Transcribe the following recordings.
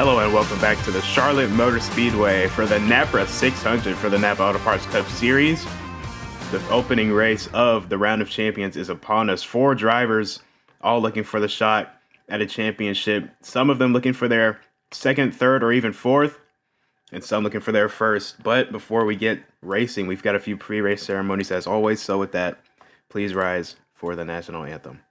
Hello and welcome back to the Charlotte Motor Speedway for the NAPRA 600 for the NAPA Auto Parts Cup Series. The opening race of the Round of Champions is upon us. 4 drivers all looking for the shot at a championship. Some of them looking for their second, third, or even fourth, and some looking for their first. But before we get racing, we've got a few pre-race ceremonies as always. So with that, please rise for the national anthem.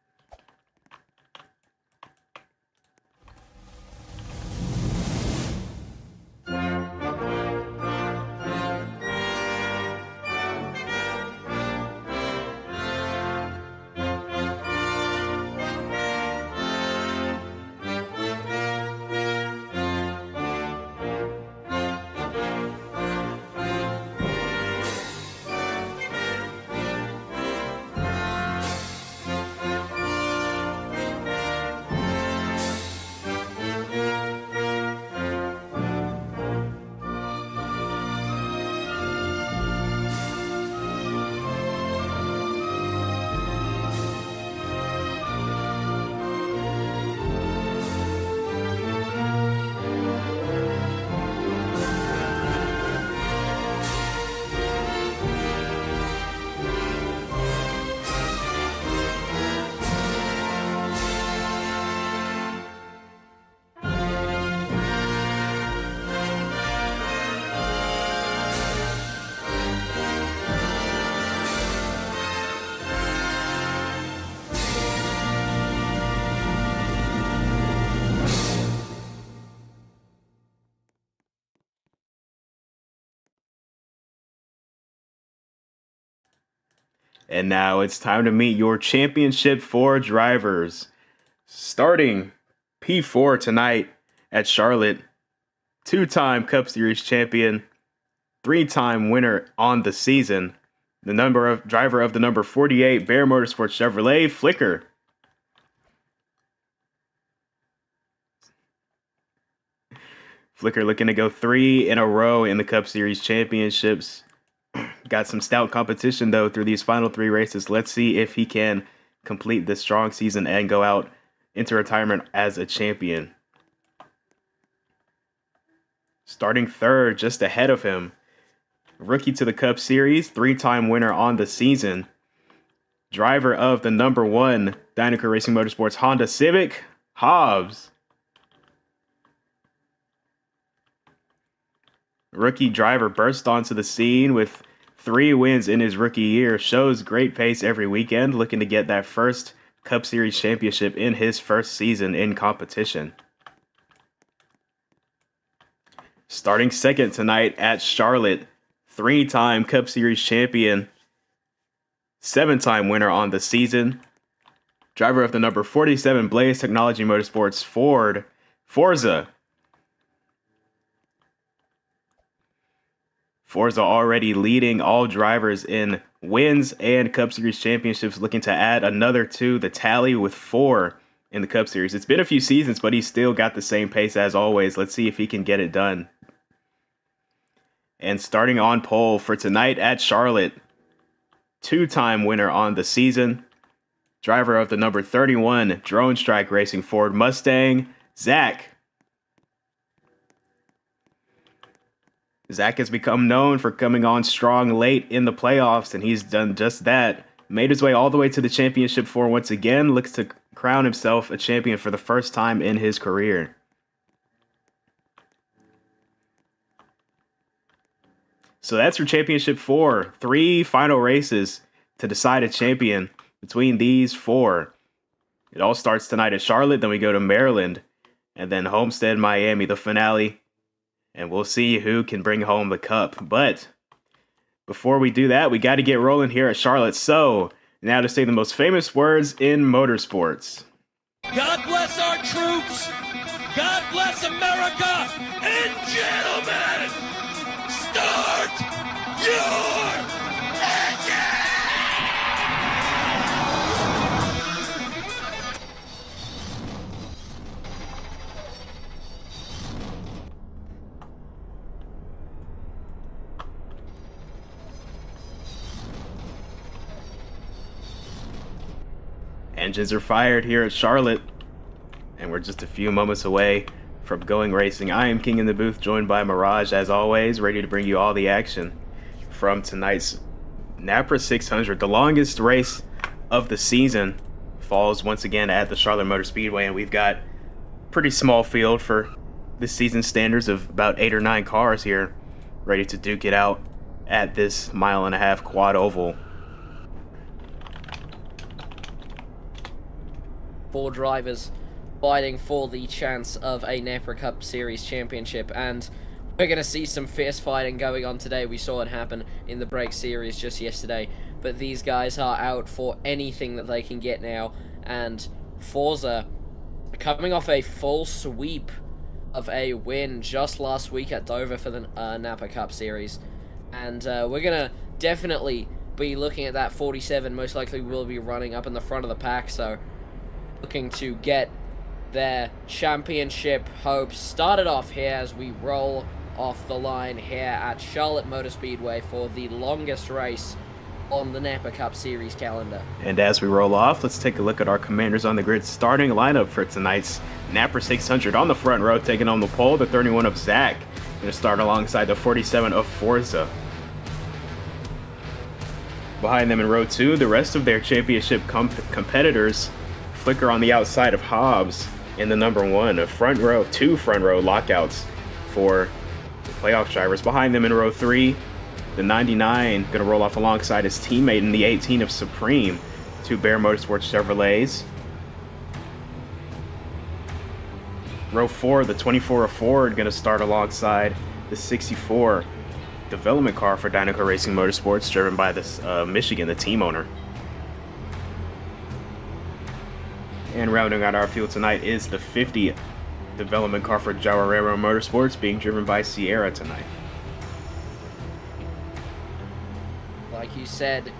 And now it's time to meet your championship 4 drivers. Starting P4 tonight at Charlotte, 2-time Cup Series champion, 3-time winner on the season, driver of the number 48 Bear Motorsports Chevrolet, Flicker. Flicker looking to go 3 in a row in the Cup Series championships. Got some stout competition, though, through these final 3 races. Let's see if he can complete this strong season and go out into retirement as a champion. Starting third, just ahead of him, rookie to the Cup Series, 3-time winner on the season, driver of the number 1 Dynaco Racing Motorsports Honda Civic, Hobbs. Rookie driver burst onto the scene with 3 wins in his rookie year. Shows great pace every weekend, looking to get that first Cup Series championship in his first season in competition. Starting second tonight at Charlotte, 3-time Cup Series champion, 7-time winner on the season, driver of the number 47 Blaze Technology Motorsports Ford, Forza. Forza already leading all drivers in wins and Cup Series championships, looking to add another to the tally with 4 in the Cup Series. It's been a few seasons, but he's still got the same pace as always. Let's see if he can get it done. And starting on pole for tonight at Charlotte, 2-time winner on the season, driver of the number 31 Drone Strike Racing Ford Mustang, Zach. Zach has become known for coming on strong late in the playoffs, and he's done just that. Made his way all the way to the championship 4 once again, looks to crown himself a champion for the first time in his career. So that's for championship 4. 3 final races to decide a champion between these 4. It all starts tonight at Charlotte, then we go to Maryland, and then Homestead, Miami, the finale. And we'll see who can bring home the cup. But before we do that, we got to get rolling here at Charlotte. So now to say the most famous words in motorsports. God bless our troops. God bless America. And gentlemen, start your engine! Engines are fired here at Charlotte, and we're just a few moments away from Going Racing. I am King in the booth, joined by Mirage as always, ready to bring you all the action from tonight's NAPRA 600. The longest race of the season falls once again at the Charlotte Motor Speedway, and we've got pretty small field for this season standards of about 8 or 9 cars here ready to duke it out at this 1.5 mile quad oval. 4 drivers fighting for the chance of a NAPRA Cup Series championship, and we're going to see some fierce fighting going on today. We saw it happen in the break series just yesterday, but these guys are out for anything that they can get now, and Forza coming off a full sweep of a win just last week at Dover for the NAPA Cup Series, and we're going to definitely be looking at that 47. Most likely will be running up in the front of the pack, so looking to get their championship hopes started off here as we roll off the line here at Charlotte Motor Speedway for the longest race on the NAPA Cup Series calendar. And as we roll off, let's take a look at our commanders on the grid starting lineup for tonight's NAPRA 600. On the front row, taking on the pole, the 31 of Zach, going to start alongside the 47 of Forza. Behind them in row 2, the rest of their championship competitors flicker on the outside of Hobbs in the number 1. Two front row lockouts for the playoff drivers. Behind them in row 3, the 99 going to roll off alongside his teammate in the 18 of Supreme, 2 Bear Motorsports Chevrolets. Row 4, the 24 of Ford going to start alongside the 64 development car for Dynaco Racing Motorsports, driven by this Michigan, the team owner. And rounding out our field tonight is the 50 development car for Jawarero Motorsports, being driven by Sierra tonight. Like you said,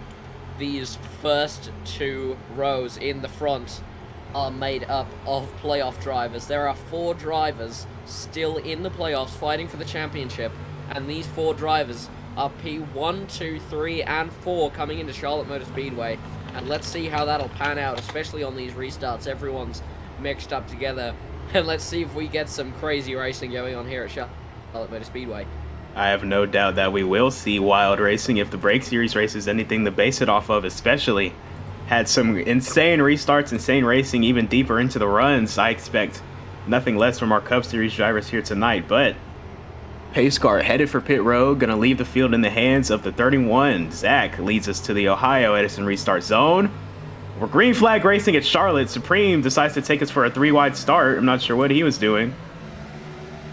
these first 2 rows in the front are made up of playoff drivers. There are 4 drivers still in the playoffs fighting for the championship, and these 4 drivers are P1, 2, 3, and 4 coming into Charlotte Motor Speedway. And let's see how that'll pan out, especially on these restarts. Everyone's mixed up together, and let's see if we get some crazy racing going on here at Charlotte Motor Speedway. I have no doubt that we will see wild racing if the Break Series race is anything to base it off of, especially had some insane restarts, insane racing even deeper into the runs. I expect nothing less from our Cup Series drivers here tonight, but pace car headed for pit road, gonna leave the field in the hands of the 31. Zach leads us to the Ohio Edison restart zone. We're green flag racing at Charlotte. Supreme decides to take us for a 3-wide start. I'm not sure what he was doing.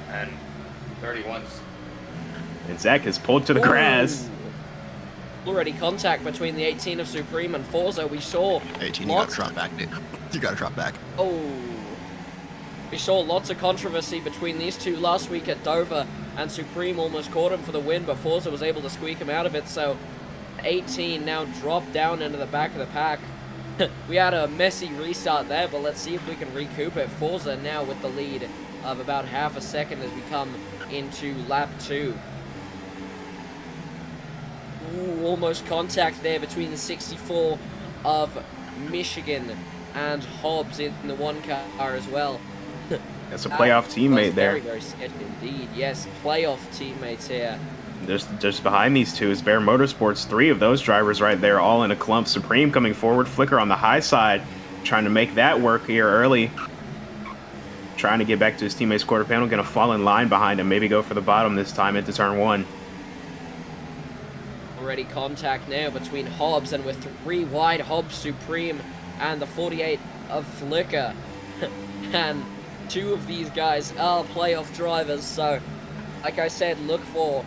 And 31's. And Zach is pulled to the grass. Already contact between the 18 of Supreme and Forza. We saw 18, you gotta drop back, Nick. You gotta drop back. Oh. We saw lots of controversy between these two last week at Dover, and Supreme almost caught him for the win, but Forza was able to squeak him out of it, so 18 now dropped down into the back of the pack. We had a messy restart there, but let's see if we can recoup it. Forza now with the lead of about half a second as we come into lap 2. Ooh, almost contact there between the 64 of Michigan and Hobbs in the 1 car as well. That's a playoff teammate there. Very, very sketchy indeed. Yes, playoff teammates here. Just behind these two is Bear Motorsports. 3 of those drivers right there, all in a clump. Supreme coming forward, Flicker on the high side, trying to make that work here early. Trying to get back to his teammate's quarter panel, going to fall in line behind him, maybe go for the bottom this time into turn 1. Already contact now between Hobbs, and with 3 wide, Hobbs, Supreme, and the 48 of Flicker. And 2 of these guys are playoff drivers, so like I said, look for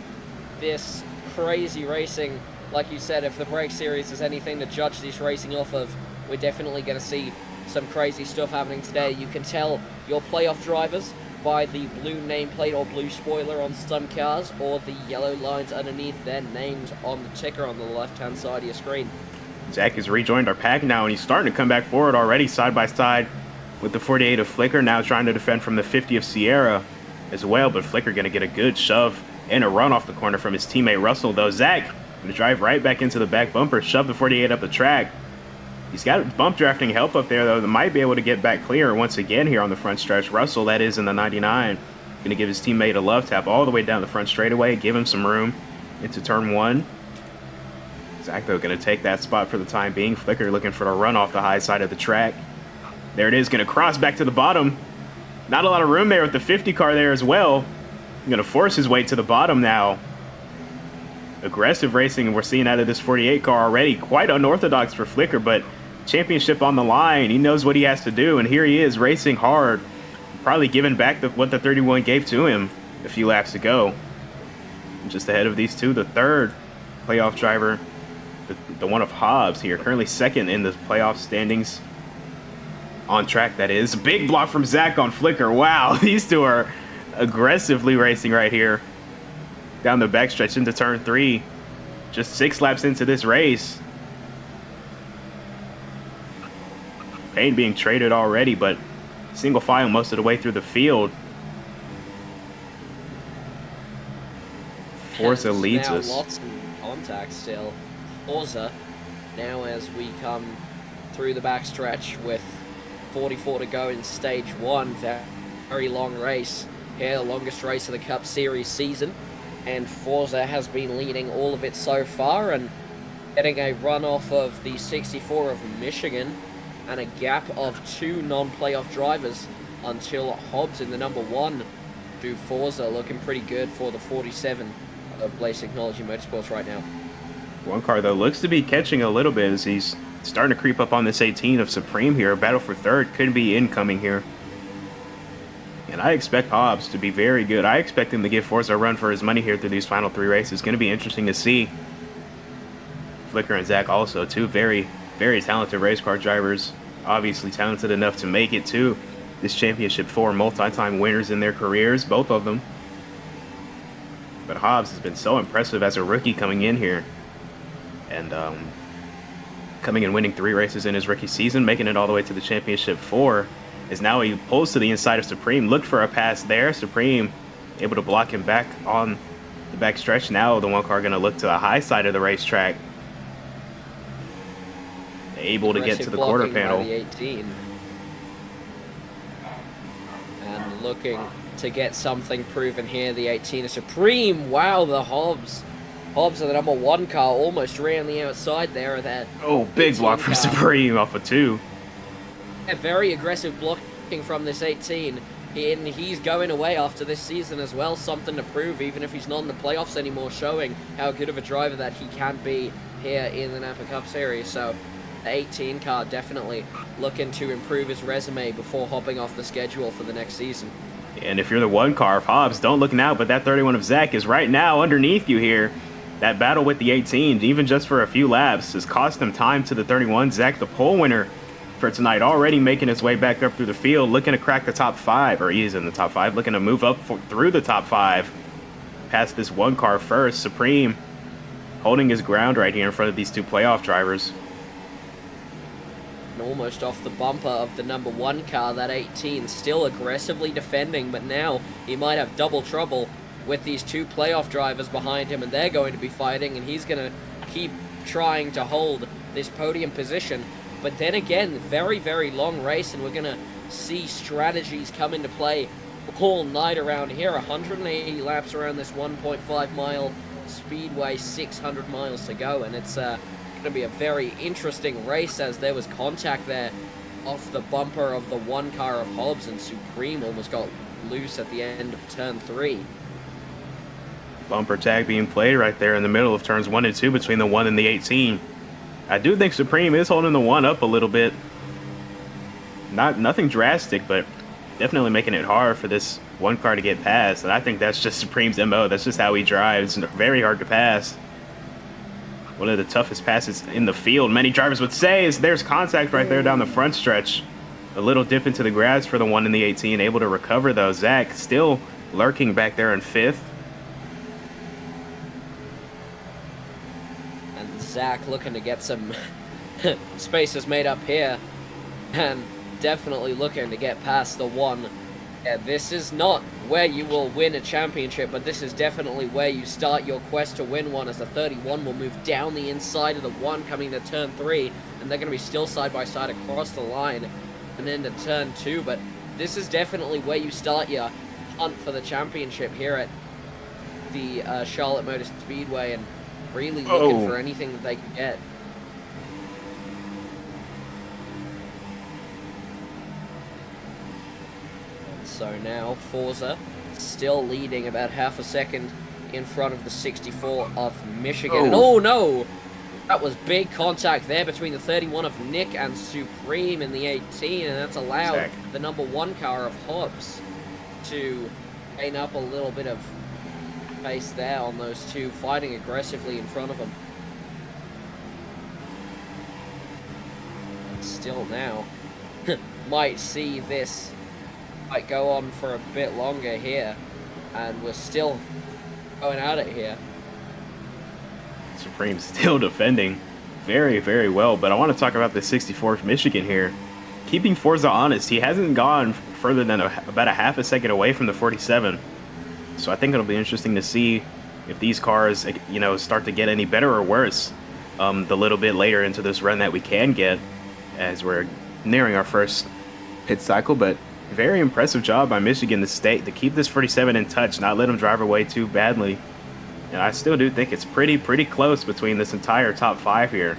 this crazy racing. Like you said, if the Break Series is anything to judge this racing off of, we're definitely going to see some crazy stuff happening today. You can tell your playoff drivers by the blue nameplate or blue spoiler on some cars, or the yellow lines underneath their names on the ticker on the left-hand side of your screen. Zach has rejoined our pack now, and he's starting to come back forward already, side by side with the 48 of Flicker, now trying to defend from the 50 of Sierra as well, but Flicker going to get a good shove and a run off the corner from his teammate Russell, though. Zach going to drive right back into the back bumper, shove the 48 up the track. He's got bump drafting help up there, though, that might be able to get back clear once again here on the front stretch. Russell, that is, in the 99. Going to give his teammate a love tap all the way down the front straightaway, give him some room into turn 1. Zach, though, going to take that spot for the time being. Flicker looking for a run off the high side of the track. There it is, going to cross back to the bottom. Not a lot of room there with the 50 car there as well. Going to force his way to the bottom now. Aggressive racing we're seeing out of this 48 car already. Quite unorthodox for Flicker, but championship on the line. He knows what he has to do, and here he is racing hard. Probably giving back what the 31 gave to him a few laps ago. Just ahead of these two, the third playoff driver, the one of Hobbs here, currently second in the playoff standings. On track, that is. Big block from Zach on Flicker. Wow, these two are aggressively racing right here. Down the backstretch into turn 3. Just 6 laps into this race. Payne being traded already, but single file most of the way through the field. Forza leads us. Lots of contact still. Forza, now as we come through the backstretch with 44 to go in stage 1. Very long race. Here, the longest race of the Cup Series season. And Forza has been leading all of it so far and getting a run off of the 64 of Michigan and a gap of 2 non-playoff drivers until Hobbs in the number 1. Do Forza looking pretty good for the 47 of Blaze Technology Motorsports right now. One car, though, looks to be catching a little bit as he's starting to creep up on this 18 of Supreme here. Battle for third could be incoming here. And I expect Hobbs to be very good. I expect him to give Forza a run for his money here through these final 3 races. It's going to be interesting to see. Flicker and Zach also, two very, very talented race car drivers. Obviously talented enough to make it to this championship 4, multi-time winners in their careers, both of them. But Hobbs has been so impressive as a rookie coming in here. And coming and winning 3 races in his rookie season, making it all the way to the championship 4. As now he pulls to the inside of Supreme. Looked for a pass there. Supreme able to block him back on the back stretch. Now the one car going to look to the high side of the racetrack. Able to get to the quarter panel. The 18. And looking to get something proven here. The 18 is Supreme. Wow, the Hobbs. Hobbs of the number 1 car almost ran the outside there of that. Oh, big block from Supreme off of 2. A very aggressive blocking from this 18. And he's going away after this season as well. Something to prove, even if he's not in the playoffs anymore, showing how good of a driver that he can be here in the NAPA Cup Series. So the 18 car definitely looking to improve his resume before hopping off the schedule for the next season. And if you're the 1 car of Hobbs, don't look now, but that 31 of Zach is right now underneath you here. That battle with the 18, even just for a few laps, has cost him time to the 31. Zach, the pole winner for tonight, already making his way back up through the field, looking to crack the top 5, or he is in the top 5, looking to move up through the top 5. Past this 1 car first. Supreme holding his ground right here in front of these 2 playoff drivers. And almost off the bumper of the number 1 car, that 18 still aggressively defending, but now he might have double trouble with these 2 playoff drivers behind him, and they're going to be fighting, and he's going to keep trying to hold this podium position. But then again, very, very long race, and we're going to see strategies come into play all night around here. 180 laps around this 1.5 mile speedway, 600 miles to go, and it's going to be a very interesting race as there was contact there off the bumper of the 1 car of Hobbs, and Supreme almost got loose at the end of turn 3. Bumper tag being played right there in the middle of turns 1 and 2 between the 1 and the 18. I do think Supreme is holding the 1 up a little bit. Nothing drastic, but definitely making it hard for this 1 car to get past. And I think that's just Supreme's MO. That's just how he drives. It's very hard to pass. One of the toughest passes in the field, many drivers would say, is there's contact right there down the front stretch. A little dip into the grass for the 1 in the 18. Able to recover, though. Zach still lurking back there in 5th. Zach looking to get some spaces made up here, and definitely looking to get past the 1 Yeah, this is not where you will win a championship, but this is definitely where you start your quest to win one, as the 31 will move down the inside of the 1 coming to turn 3, and they're going to be still side by side across the line and into turn 2, but this is definitely where you start your hunt for the championship here at the Charlotte Motor Speedway, and really looking for anything that they can get. So now Forza still leading about half a second in front of the 64 of Michigan. And oh no! That was big contact there between the 31 of Nick and Supreme in the 18, and that's allowed the number 1 car of Hobbs to gain up a little bit of pace there on those two, fighting aggressively in front of them. And still now, might see this might go on for a bit longer here, and we're still going at it here. Supreme still defending very, very well, but I want to talk about the 64 of Michigan here. Keeping Forza honest, he hasn't gone further than about a half a second away from the 47. So I think it'll be interesting to see if these cars, you know, start to get any better or worse the little bit later into this run that we can get, as we're nearing our first pit cycle. But very impressive job by Michigan to keep this 47 in touch, not let him drive away too badly. And I still do think it's pretty close between this entire top 5 here.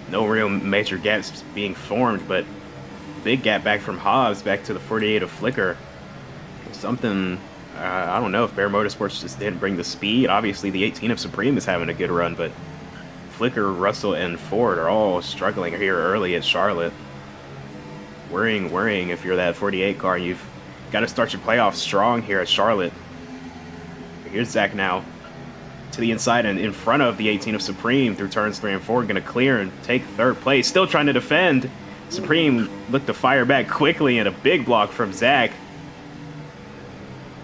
No real major gaps being formed, but big gap back from Hobbs back to the 48 of Flicker. Something, I don't know if Bear Motorsports just didn't bring the speed. Obviously the 18 of Supreme is having a good run, but Flicker, Russell, and Ford are all struggling here early at Charlotte. Worrying if you're that 48 car. You've got to start your playoffs strong here at Charlotte. Here's Zach now to the inside and in front of the 18 of Supreme through turns 3 and 4. Going to clear and take 3rd place. Still trying to defend. Supreme looked to fire back quickly, and a big block from Zach.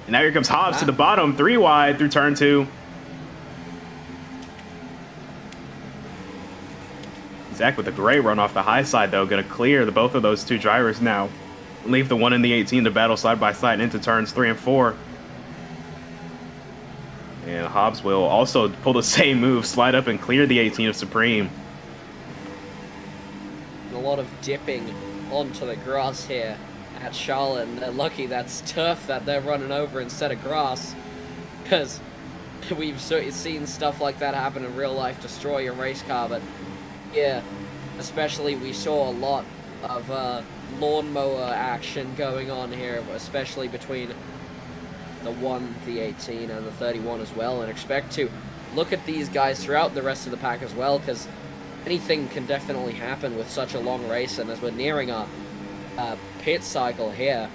And now here comes Hobbs to the bottom, 3 wide through turn 2. Zach with a great run off the high side, though. Going to clear both of those 2 drivers now. Leave the 1 in the 18 to battle side by side into turns 3 and 4. And Hobbs will also pull the same move, slide up and clear the 18 of Supreme. A lot of dipping onto the grass here at Charlotte, and they're lucky that's turf that they're running over instead of grass, because we've seen stuff like that happen in real life, destroy your race car. But yeah, especially we saw a lot of lawnmower action going on here, especially between the 1, the 18, and the 31 as well, and expect to look at these guys throughout the rest of the pack as well, because anything can definitely happen with such a long race, and as we're nearing our pit cycle here,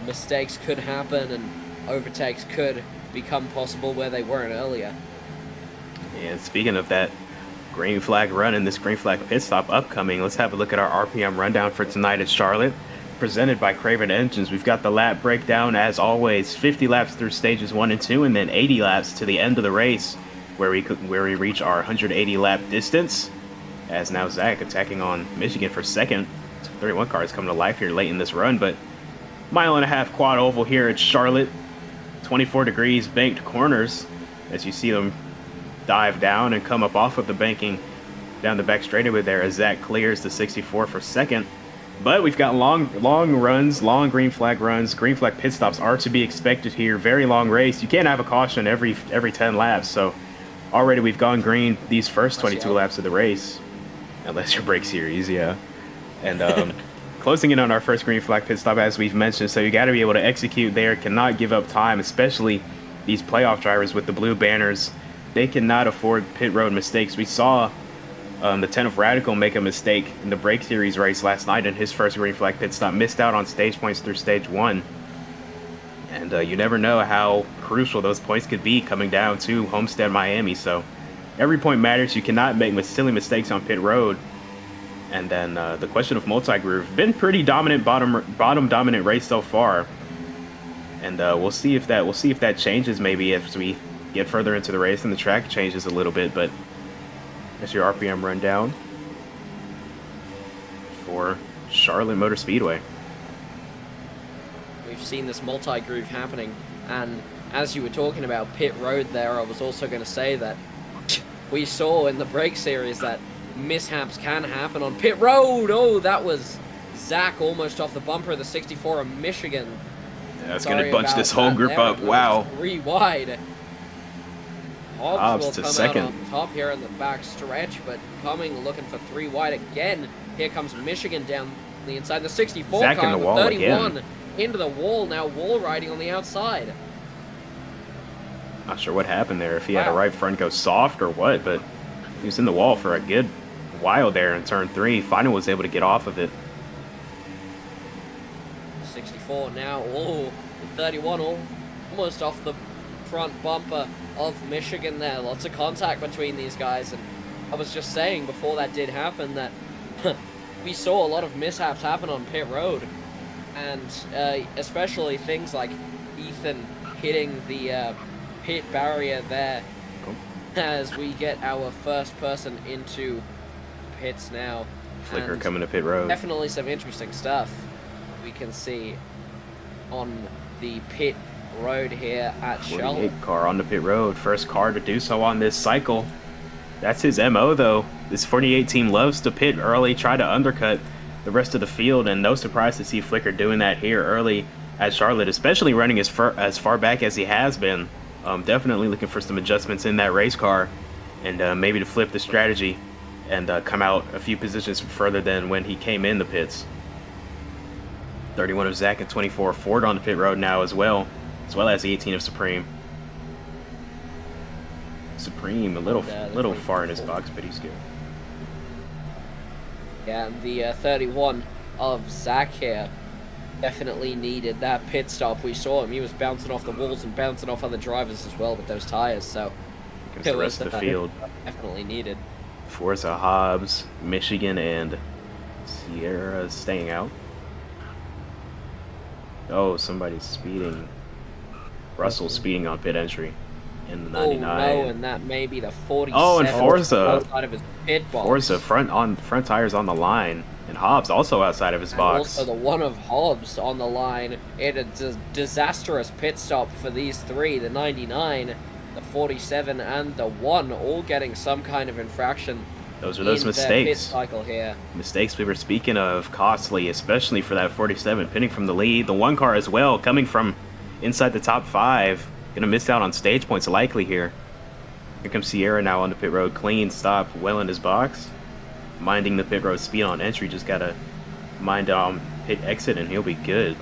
mistakes could happen and overtakes could become possible where they weren't earlier. And speaking of that green flag run and this green flag pit stop upcoming, let's have a look at our RPM rundown for tonight at Charlotte, presented by Craven Engines. We've got the lap breakdown as always, 50 laps through stages 1 and 2, and then 80 laps to the end of the race, where we reach our 180 lap distance, as now Zach attacking on Michigan for second. 31 cars coming to life here late in this run, but 1.5 mile quad oval here at Charlotte, 24 degrees banked corners as you see them dive down and come up off of the banking down the back straightaway there as Zach clears the 64 for second. But we've got long runs, long green flag runs. Green flag pit stops are to be expected here. Very long race. You can't have a caution every 10 laps, so already we've gone green these first 22 laps of the race, unless your brake series, yeah. And closing in on our first green flag pit stop, as we've mentioned, so you got to be able to execute there, cannot give up time, especially these playoff drivers with the blue banners. They cannot afford pit road mistakes. We saw the 10 of Radical make a mistake in the brake series race last night in his first green flag pit stop, missed out on stage points through stage 1. And you never know how crucial those points could be coming down to Homestead, Miami. So every point matters. You cannot make silly mistakes on pit road. And then the question of multi-groove, been pretty dominant, bottom dominant race so far. And we'll see if that changes maybe as we get further into the race and the track changes a little bit. But that's your RPM rundown for Charlotte Motor Speedway. We've seen this multi-groove happening, and as you were talking about pit road there, I was also going to say that we saw in the break series that mishaps can happen on pit road. Oh, that was Zach almost off the bumper of the 64 of Michigan. Yeah, it's going to bunch this whole group up. Wow. 3 wide. Hobbs will to come second. out on top here in the back stretch, but coming looking for 3 wide again. Here comes Michigan down the inside. The 64 Zach car, in the the wall 31 again. into the wall. Now wall riding on the outside. Not sure what happened there, if he had a Wow. right front go soft or what, but he was in the wall for a good while there in turn 3. Finally was able to get off of it. 64 now. Oh, the 31 almost off the front bumper of Michigan there. Lots of contact between these guys, and I was just saying before that did happen that we saw a lot of mishaps happen on pit road, and especially things like Ethan hitting the pit barrier there as we get our first person into pits now. Flicker And coming to pit road. definitely some interesting stuff we can see on the pit road here at 48 Charlotte. car on the pit road. First car to do so on this cycle. That's his MO though. This 48 team loves to pit early, try to undercut the rest of the field, and no surprise to see Flicker doing that here early at Charlotte, especially running as far back as he has been. Definitely looking for some adjustments in that race car, and maybe to flip the strategy and come out a few positions further than when he came in the pits. 31 of Zach and 24 of Ford on the pit road now as well as the 18 of Supreme. Supreme a little far in his box, but he's good. Yeah, and the 31 of Zach here definitely needed that pit stop. We saw him. He was bouncing off the walls and bouncing off other drivers as well with those tires, so Against the rest of the field. definitely needed. Forza, Hobbs, Michigan, and Sierra staying out. Oh, somebody's speeding. Russell's speeding on pit entry in the 99. Oh no, and that may be the 47. Oh, and Forza. outside of his pit box. Forza front tires on the line, and Hobbs also outside of his And box. also the one of Hobbs on the line. It a disastrous pit stop for these three. The 99, the 47, and the 1 all getting some kind of infraction. Those are those in their pit mistakes. cycle here. Mistakes we were speaking of, costly, especially for that 47, pinning from the lead. The 1 car as well, coming from inside the top 5. Gonna miss out on stage points likely here. Here comes Sierra now on the pit road. Clean stop, well in his box. Minding the pit road speed on entry. Just gotta mind pit exit and he'll be good.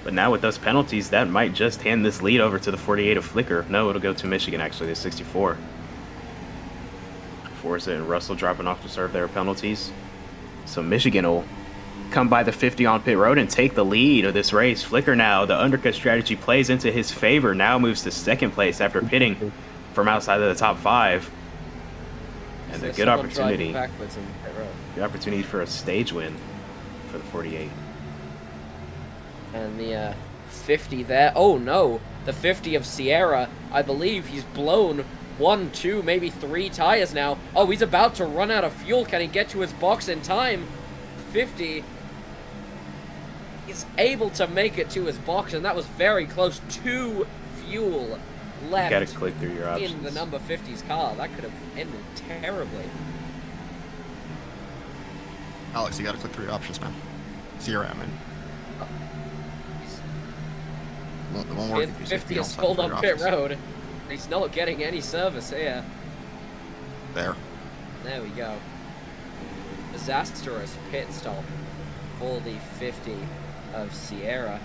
But now with those penalties, that might just hand this lead over to the 48 of Flicker. No, it'll go to Michigan actually, the 64. Forza and Russell dropping off to serve their penalties. So Michigan will come by the 50 on pit road and take the lead of this race. Flicker now, the undercut strategy plays into his favor. Now moves to second place after pitting from outside of the top 5. And a good opportunity. Backwards in the pit road. Good opportunity for a stage win for the 48. And the 50 there. Oh no, the 50 of Sierra. I believe he's blown 1, 2, maybe 3 tires now. Oh, he's about to run out of fuel. Can he get to his box in time? 50 is able to make it to his box, and that was very close. 2 fuel left You gotta click through your options. in the number 50's car. That could have ended terribly. Alex, you gotta click through your options, man. Sierra, I mean. It won't work if you 50 don't is click pulled through on your pit options. road. He's not getting any service here. There. There we go. Disastrous pit stop for the 50 of Sierra.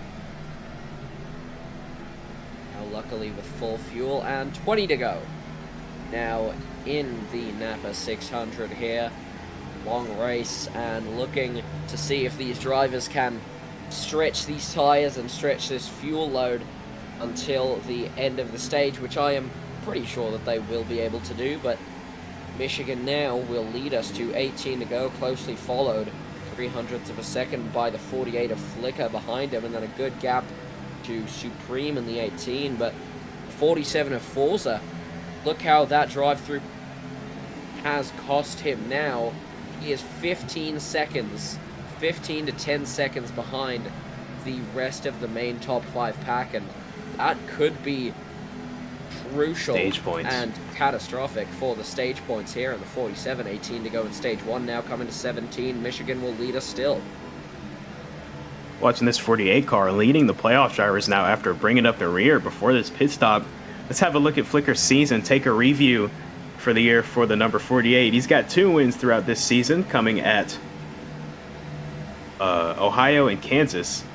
Now luckily with full fuel and 20 to go. Now in the NAPA 600 here. Long race and looking to see if these drivers can stretch these tires and stretch this fuel load until the end of the stage, which I am pretty sure that they will be able to do, but Michigan now will lead us to 18 to go, closely followed 0.03 of a second by the 48 of Flicker behind him, and then a good gap to Supreme in the 18, but 47 of Forza, look how that drive-through has cost him now. He is 15 seconds, 15 to 10 seconds behind the rest of the main top 5 pack, and that could be crucial Stage points. and catastrophic for the stage points here in the 47. 18 to go in stage 1, now coming to 17. Michigan will lead us still. Watching this 48 car leading the playoff drivers now after bringing up the rear before this pit stop. Let's have a look at Flicker's season, take a review for the year for the number 48. He's got 2 wins throughout this season, coming at Ohio and Kansas.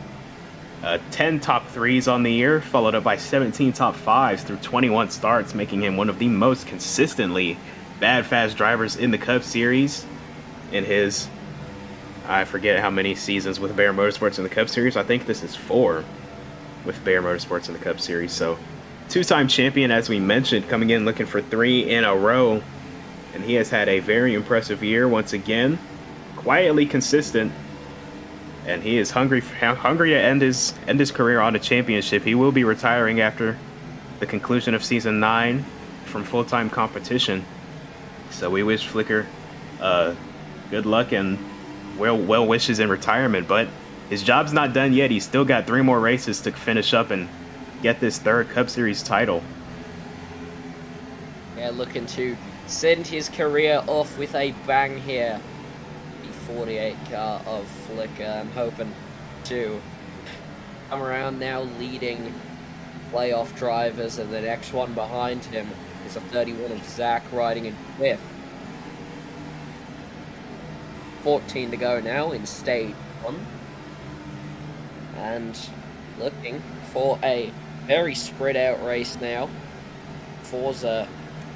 10 top 3s on the year, followed up by 17 top 5s through 21 starts, making him one of the most consistently bad fast drivers in the Cup Series. In his, I forget how many seasons with Bear Motorsports in the Cup Series. I think this is 4 with Bear Motorsports in the Cup Series. So, 2-time champion, as we mentioned, coming in looking for 3 in a row. And he has had a very impressive year once again. Quietly consistent. And he is hungry to end his career on a championship. He will be retiring after the conclusion of Season 9 from full-time competition. So we wish Flicker good luck and well wishes in retirement. But his job's not done yet. He's still got 3 more races to finish up and get this 3rd Cup Series title. Yeah, looking to send his career off with a bang here. 48 car of Flicker. I'm hoping to come around now leading playoff drivers, and the next one behind him is a 31 of Zach riding in 5th. 14 to go now in stage 1, and looking for a very spread out race now. Forza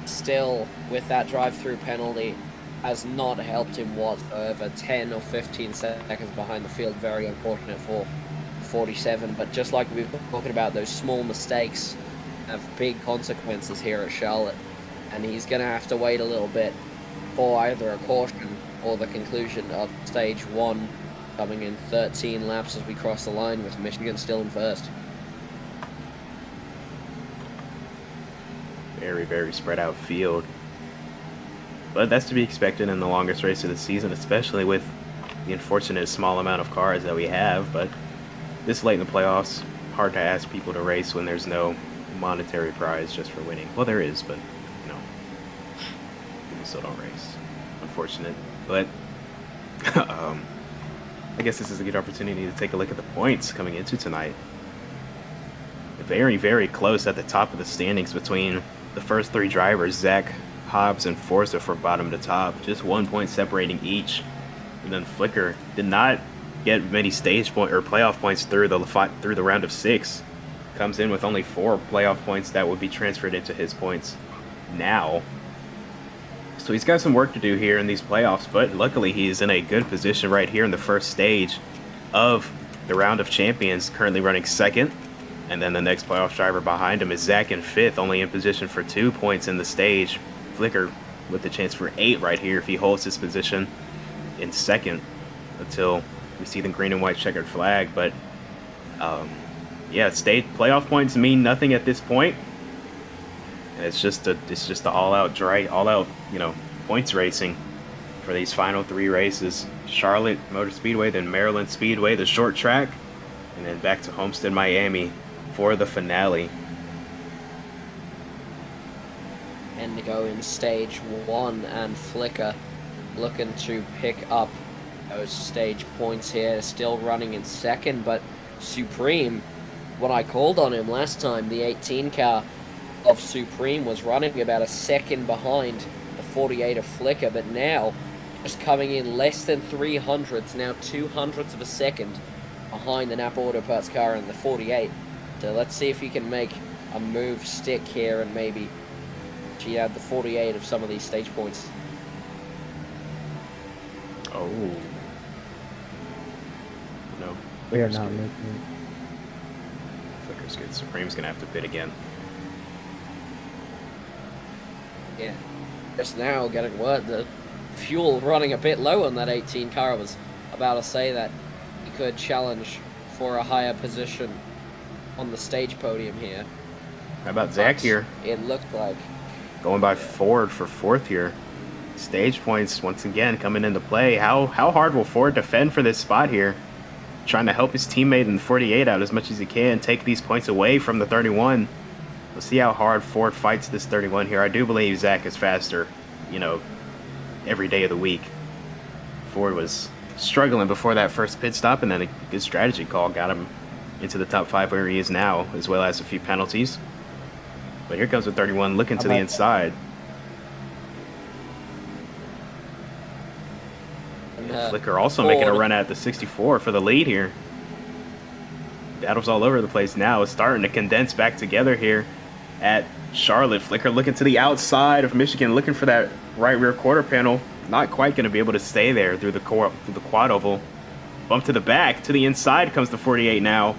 still with that drive-through penalty has not helped him whatsoever. 10 or 15 seconds behind the field, very unfortunate for 47. But just like we've been talking about, those small mistakes have big consequences here at Charlotte, and he's going to have to wait a little bit for either a caution or the conclusion of stage 1, coming in 13 laps as we cross the line with Michigan still in 1st. Very, very spread out field. But that's to be expected in the longest race of the season, especially with the unfortunate small amount of cars that we have. But this late in the playoffs, hard to ask people to race when there's no monetary prize just for winning. Well, there is, but, you know, people still don't race. Unfortunate. But I guess this is a good opportunity to take a look at the points coming into tonight. Very, very close at the top of the standings between the first 3 drivers, Zach, Hobbs, and Forza, from bottom to top. Just 1 point separating each. And then Flicker did not get many stage point or playoff points through the round of 6. Comes in with only 4 playoff points that would be transferred into his points now. So he's got some work to do here in these playoffs, but luckily he's in a good position right here in the first stage of the round of champions, currently running 2nd. And then the next playoff driver behind him is Zach in 5th, only in position for 2 points in the stage. Flicker with the chance for 8 right here if he holds his position in 2nd until we see the green and white checkered flag. But yeah, state playoff points mean nothing at this point. And it's just a all out, you know, points racing for these final 3 races. Charlotte Motor Speedway, then Maryland Speedway, the short track, and then back to Homestead, Miami for the finale. And to go in stage 1, and Flicker looking to pick up those stage points here, still running in 2nd, but Supreme, when I called on him last time, the 18 car of Supreme was running about a 2nd behind the 48 of Flicker, but now just coming in less than 300ths, now 200ths of a second behind the NAPA Auto Parts car and the 48. So let's see if he can make a move stick here and maybe add the 48 of some of these stage points. Oh. No. We are not making it. Flicker's good. Supreme's going to have to pit again. Yeah. Just now getting word the fuel running a bit low on that 18 car. I was about to say that he could challenge for a higher position on the stage podium here. How about Zach here? It looked like Going by Ford for 4th here. Stage points once again coming into play. How hard will Ford defend for this spot here? trying to help his teammate in the 48 out as much as he can, take these points away from the 31. We'll see how hard Ford fights this 31 here. I do believe Zach is faster, you know, every day of the week. Ford was struggling before that first pit stop, and then a good strategy call got him into the top 5 where he is now, as well as a few penalties. But here comes the 31 looking to the inside. Flicker also making a run at the 64 for the lead here. Battles all over the place now. It's starting to condense back together here at Charlotte. Flicker looking to the outside of Michigan, looking for that right rear quarter panel. Not quite going to be able to stay there through the quad oval. Bump to the back. To the inside comes the 48 now.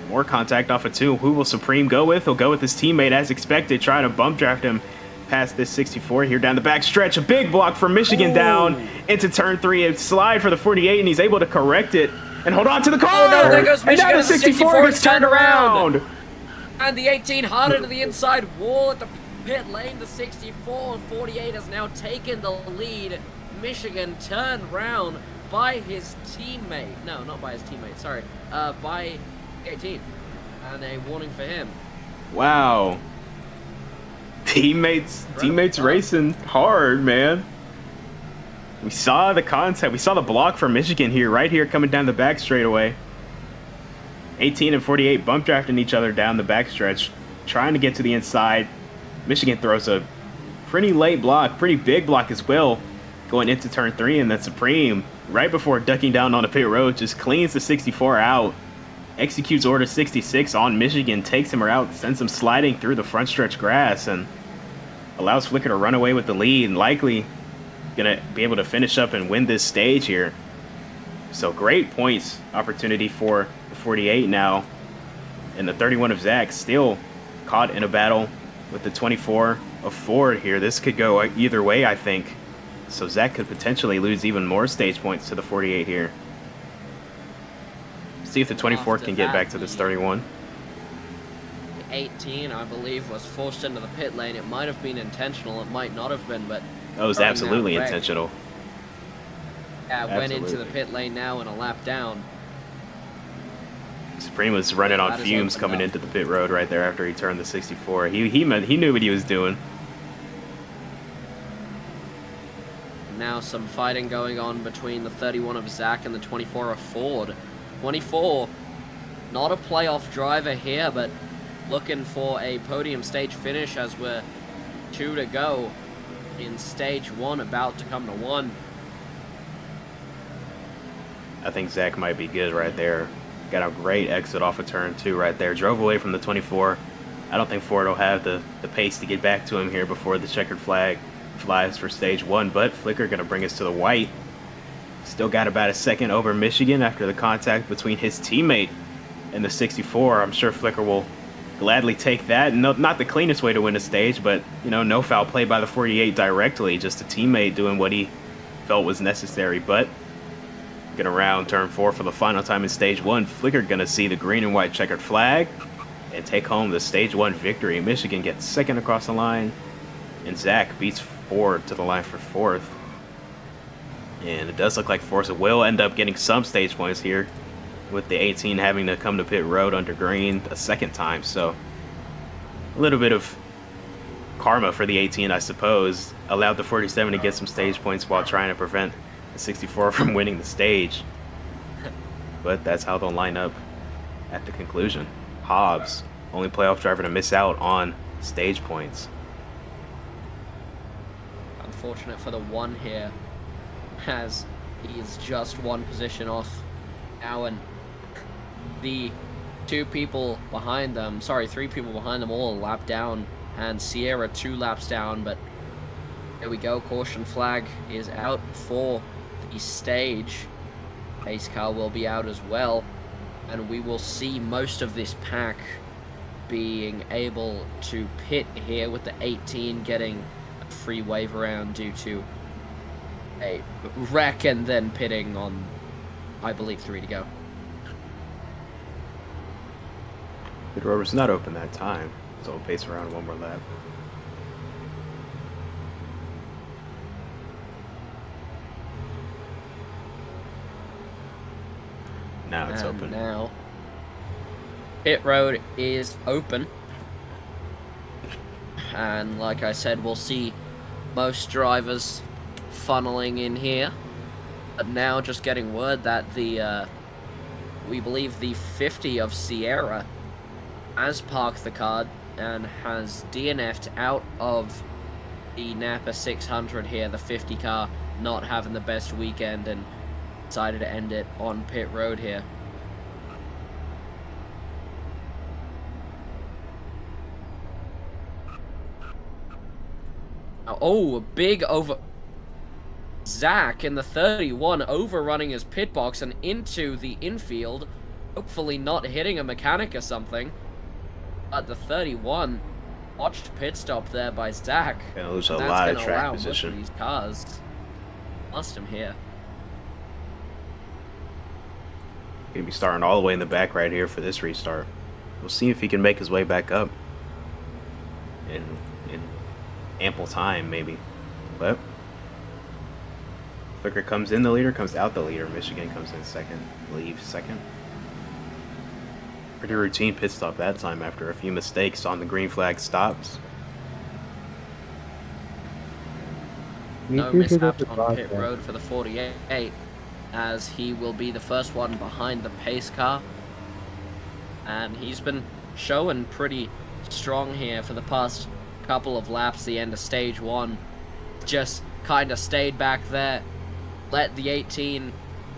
More contact off of 2. Who will Supreme go with? He'll go with his teammate as expected, trying to bump draft him past this 64 here down the back stretch. A big block for Michigan down into turn 3. A slide for the 48, and he's able to correct it and hold on to the car. Oh no, there goes Michigan. And now the 64 gets turned around. And the 18 harder to the inside wall at the pit lane. The 64 and 48 has now taken the lead. Michigan turned round by his teammate. No, not by his teammate. Sorry. By 18. And a warning for him. Wow. Teammates racing hard, man. We saw the contact. We saw the block for Michigan here, right here, coming down the back straightaway. 18 and 48 bump drafting each other down the backstretch, trying to get to the inside. Michigan throws a pretty late block, pretty big block as well, going into turn 3, and then Supreme, right before ducking down on the pit road, just cleans the 64 out. Executes order 66 on Michigan, takes him out, sends him sliding through the front stretch grass, and allows Flicker to run away with the lead, and likely gonna be able to finish up and win this stage here. So great points opportunity for the 48 now, and the 31 of Zach still caught in a battle with the 24 of Ford here. This could go either way, I think. So Zach could potentially lose even more stage points to the 48 here. See if the 24 can get back to this 31. 18, I believe, was forced into the pit lane. It might have been intentional, it might not have been, but that was absolutely intentional. Yeah, went into the pit lane now and a lap down. Supreme was running on fumes coming into the pit road right there after he turned the 64. He knew what he was doing. Now some fighting going on between the 31 of Zach and the 24 of Ford. 24, not a playoff driver here, but looking for a podium stage finish as we're 2 to go in stage 1, about to come to 1. I think Zach might be good right there. Got a great exit off of turn 2 right there. Drove away from the 24. I don't think Ford will have the pace to get back to him here before the checkered flag flies for stage 1, but Flicker going to bring us to the white. Still got about a second over Michigan after the contact between his teammate and the 64. I'm sure Flicker will gladly take that. No, not the cleanest way to win a stage, but, you know, no foul play by the 48 directly. Just a teammate doing what he felt was necessary. But get around turn 4 for the final time in stage 1. Flicker going to see the green and white checkered flag and take home the stage 1 victory. Michigan gets second across the line, and Zach beats Ford to the line for 4th. And it does look like Forza will end up getting some stage points here, with the 18 having to come to pit road under green a second time. So a little bit of karma for the 18, I suppose. Allowed the 47 to get some stage points while trying to prevent the 64 from winning the stage. But that's how they'll line up at the conclusion. Hobbs, only playoff driver to miss out on stage points. Unfortunate for the 1 here, as he is just 1 position off now, and the 3 people behind them all a lap down, and Sierra 2 laps down. But there we go, caution flag is out for the stage. Pace car will be out as well, and we will see most of this pack being able to pit here, with the 18 getting a free wave around due to a wreck and then pitting on, I believe, 3 to go. Pit road was not open that time, so we'll pace around 1 more lap. Now it's open. Now, pit road is open. And like I said, we'll see most drivers funneling in here. But now just getting word that we believe the 50 of Sierra has parked the car and has DNF'd out of the NAPA 600 here. The 50 car not having the best weekend and decided to end it on pit road here. Oh, a big over... Zach in the 31 overrunning his pit box and into the infield. Hopefully not hitting a mechanic or something. But the 31 watched pit stop there by Zach. Gonna lose a lot of track position. These cars lost him here. Gonna be starting all the way in the back right here for this restart. We'll see if he can make his way back up in ample time, maybe. But Flicker comes in the leader, comes out the leader. Michigan comes in second, leaves second. Pretty routine pit stop that time after a few mistakes on the green flag stops. No mishaps on pit road for the 48, as he will be the first one behind the pace car. And he's been showing pretty strong here for the past couple of laps. The end of stage 1, just kind of stayed back there, let the 18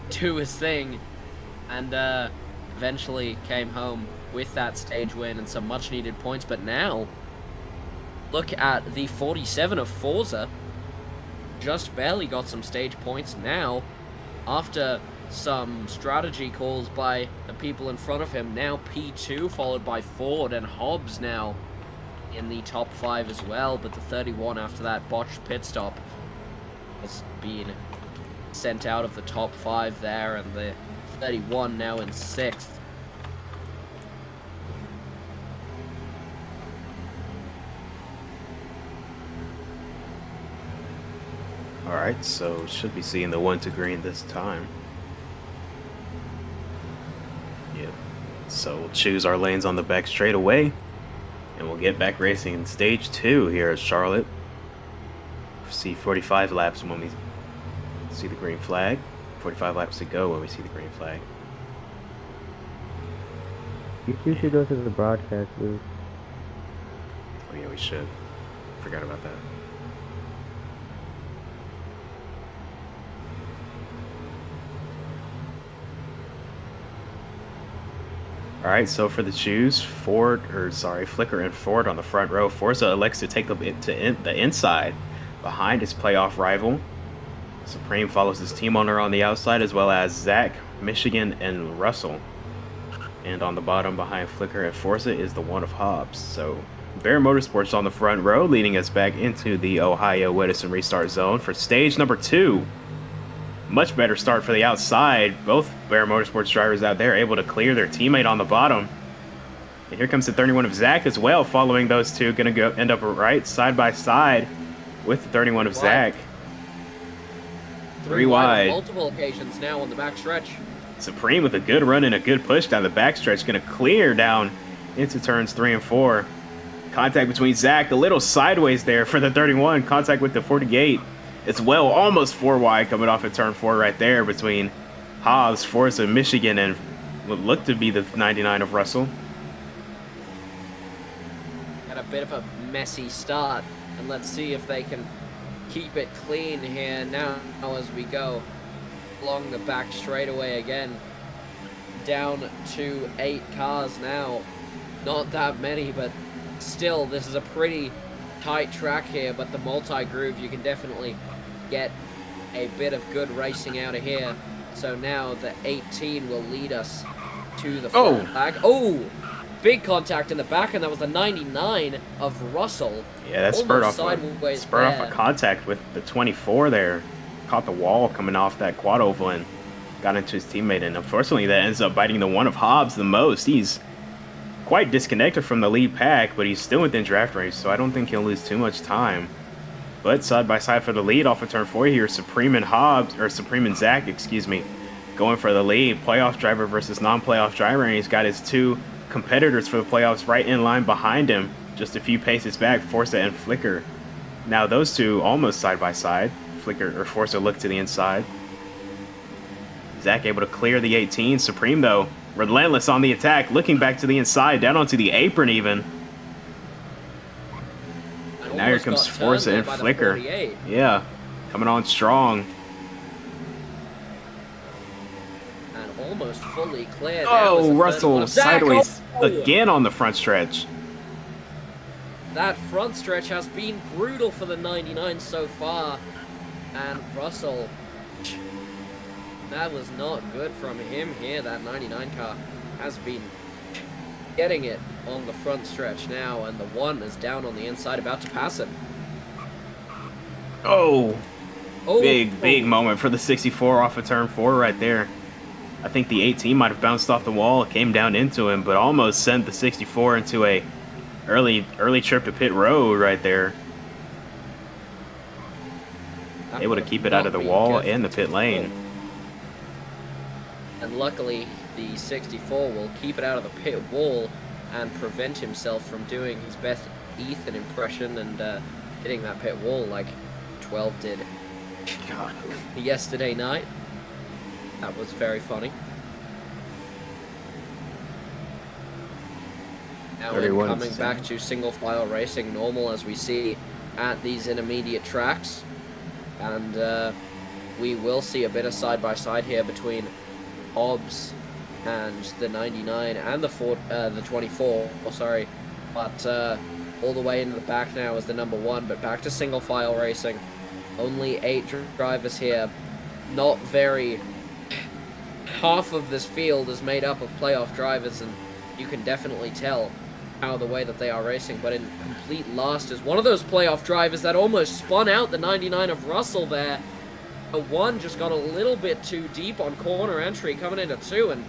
do his thing, and eventually came home with that stage win and some much needed points. But now look at the 47 of Forza, just barely got some stage points. Now, after some strategy calls by the people in front of him, now P2 followed by Ford, and Hobbs now in the top 5 as well. But the 31, after that botched pit stop, has been sent out of the top 5 there, and the 31 now in 6th. Alright, so should be seeing the 1 to green this time. Yep. So we'll choose our lanes on the back straightaway, and we'll get back racing in stage 2 here at Charlotte. See 45 laps when we see the green flag. 45 laps to go when we see the green flag. You two should go to the broadcast booth. Oh yeah, we should. Forgot about that. Alright, so for the choose, Flicker and Ford on the front row. Forza elects to take the inside behind his playoff rival. Supreme follows his team owner on the outside, as well as Zach, Michigan, and Russell. And on the bottom behind Flicker and Forza is the 1 of Hobbs. So Bear Motorsports on the front row, leading us back into the Ohio Wedison restart zone for stage number 2. Much better start for the outside. Both Bear Motorsports drivers out there able to clear their teammate on the bottom. And here comes the 31 of Zach as well, following those two. Gonna go end up right side by side with the 31 of Zach. 3 wide. On multiple occasions now on the back stretch. Supreme with a good run and a good push down the backstretch. Going to clear down into turns 3 and 4. Contact between Zach, a little sideways there for the 31. Contact with the 48 as well. Almost 4 wide coming off at turn 4 right there between Hobbs, Forza, Michigan, and what looked to be the 99 of Russell. Got a bit of a messy start, and let's see if they can keep it clean here now as we go along the back straightaway again. Down to 8 cars now. Not that many, but still, this is a pretty tight track here, but the multi-groove, you can definitely get a bit of good racing out of here. So now the 18 will lead us to the front flag. Oh! Big contact in the back, and that was the 99 of Russell. Yeah, that spurred off a contact with the 24 there. Caught the wall coming off that quad oval and got into his teammate, and unfortunately that ends up biting the 1 of Hobbs the most. He's quite disconnected from the lead pack, but he's still within draft range, so I don't think he'll lose too much time. But side by side for the lead off of turn 4 here, Supreme and Zach, going for the lead. Playoff driver versus non-playoff driver, and he's got his two competitors for the playoffs right in line behind him, just a few paces back, Forza and Flicker. Now those two almost side by side. Flicker or Forza look to the inside. Zach able to clear the 18. Supreme though, relentless on the attack, looking back to the inside, down onto the apron even. And now here comes Forza and Flicker. Yeah, coming on strong. And almost fully cleared. Oh, Russell sideways again on the front stretch. That front stretch has been brutal for the 99 so far. And Russell, that was not good from him here. That 99 car has been getting it on the front stretch now, and the one is down on the inside, about to pass him. Oh, big moment for the 64 off of turn 4 right there. I think the 18 might have bounced off the wall, came down into him, but almost sent the 64 into a early trip to pit road right there. Able to keep it out of the wall and the pit lane. And luckily, the 64 will keep it out of the pit wall and prevent himself from doing his best Ethan impression and hitting that pit wall like 12 did yesterday night. That was very funny. Now we're coming back to single file racing normal as we see at these intermediate tracks. And we will see a bit of side-by-side here between Hobbs and the 99 and the 24, sorry. But all the way into the back now is the number 1, but back to single file racing. Only 8 drivers here. Not very... Half of this field is made up of playoff drivers, and you can definitely tell how the way that they are racing, but in complete last is one of those playoff drivers that almost spun out the 99 of Russell there. The 1 just got a little bit too deep on corner entry coming into 2, and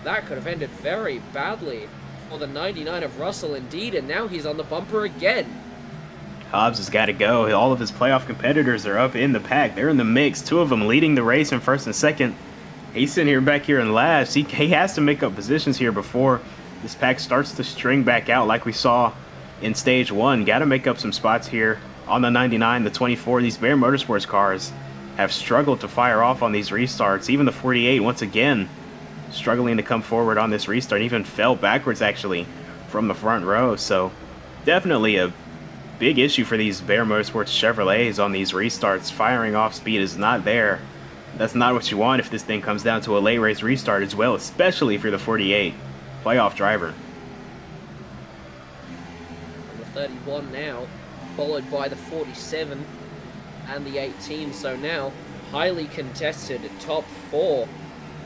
that could have ended very badly for the 99 of Russell indeed, and now he's on the bumper again. Hobbs has got to go. All of his playoff competitors are up in the pack. They're in the mix. 2 of them leading the race in first and second. He's sitting here back here in last. He has to make up positions here before this pack starts to string back out like we saw in stage 1. Got to make up some spots here on the 99, the 24. These Bear Motorsports cars have struggled to fire off on these restarts. Even the 48, once again, struggling to come forward on this restart. Even fell backwards, actually, from the front row. So definitely a big issue for these Bear Motorsports Chevrolets on these restarts. Firing off speed is not there. That's not what you want if this thing comes down to a late race restart as well, especially if you're the 48. Playoff driver. And the 31 now, followed by the 47 and the 18. So now, highly contested top 4.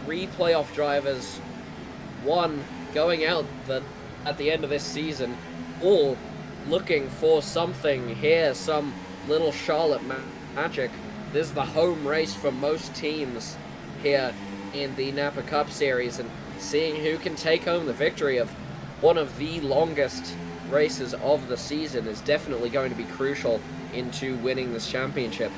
3 playoff drivers, 1 going out at the end of this season, all looking for something here, some little Charlotte magic. This is the home race for most teams here in the NAPA Cup Series, and seeing who can take home the victory of one of the longest races of the season is definitely going to be crucial into winning this championship.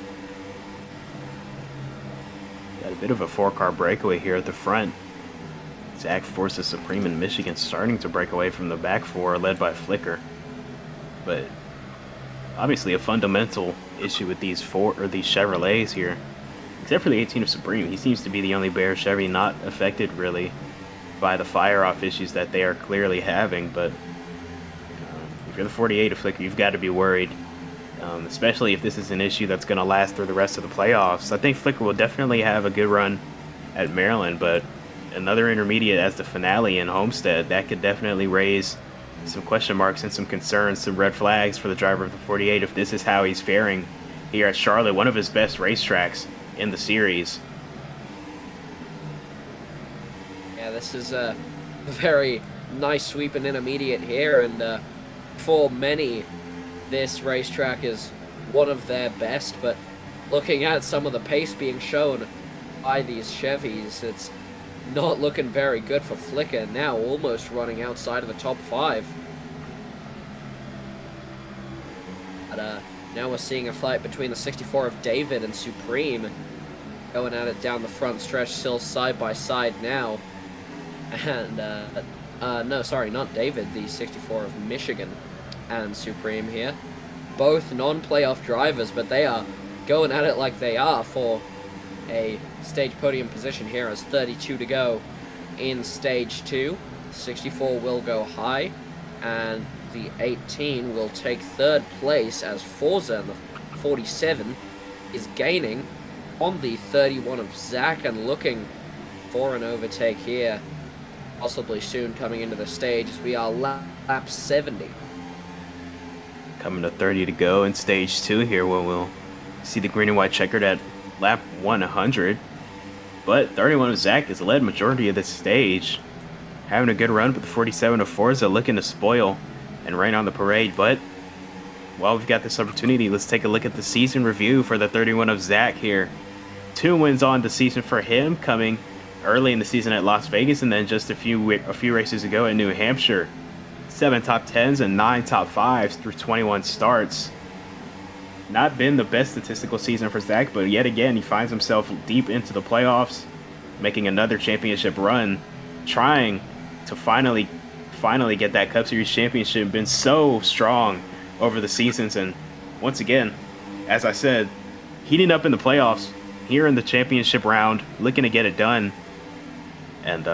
Got a bit of a 4-car breakaway here at the front. Zach Forza Supreme in Michigan starting to break away from the back 4, led by Flicker. But obviously a fundamental issue with these Chevrolets here. Except for the 18 of Supreme, he seems to be the only Bear Chevy not affected really by the fire-off issues that they are clearly having. But if you're the 48 of Flicker, you've got to be worried, especially if this is an issue that's going to last through the rest of the playoffs. I think Flicker will definitely have a good run at Maryland, but another intermediate as the finale in Homestead, that could definitely raise some question marks and some concerns, some red flags for the driver of the 48 if this is how he's faring here at Charlotte, one of his best racetracks in the series. Yeah, this is a very nice sweeping intermediate here, and for many, this racetrack is one of their best, but looking at some of the pace being shown by these Chevys, it's not looking very good for Flicker, now almost running outside of the top 5. But now we're seeing a fight between the 64 of David and Supreme. going at it down the front stretch, still side by side now. And, no, sorry, not David, the 64 of Michigan and Supreme here. Both non-playoff drivers, but they are going at it like they are for a stage podium position here as 32 to go in stage 2. 64 will go high, and the 18 will take third place as Forza and the 47 is gaining on the 31 of Zach and looking for an overtake here, possibly soon coming into the stage as we are lap 70. Coming to 30 to go in stage 2 here, where we'll see the green and white checkered at lap 100. But 31 of Zach has led majority of this stage, having a good run, but the 47 of Forza looking to spoil and rain on the parade. But while we've got this opportunity, let's take a look at the season review for the 31 of Zach here. 2 wins on the season for him, coming early in the season at Las Vegas, and then just a few races ago at New Hampshire. 7 top 10s and 9 top 5s through 21 starts. Not been the best statistical season for Zach, but yet again he finds himself deep into the playoffs, making another championship run, trying to finally get that Cup Series championship. Been so strong over the seasons, and once again, as I said, heating up in the playoffs here in the championship round, looking to get it done. And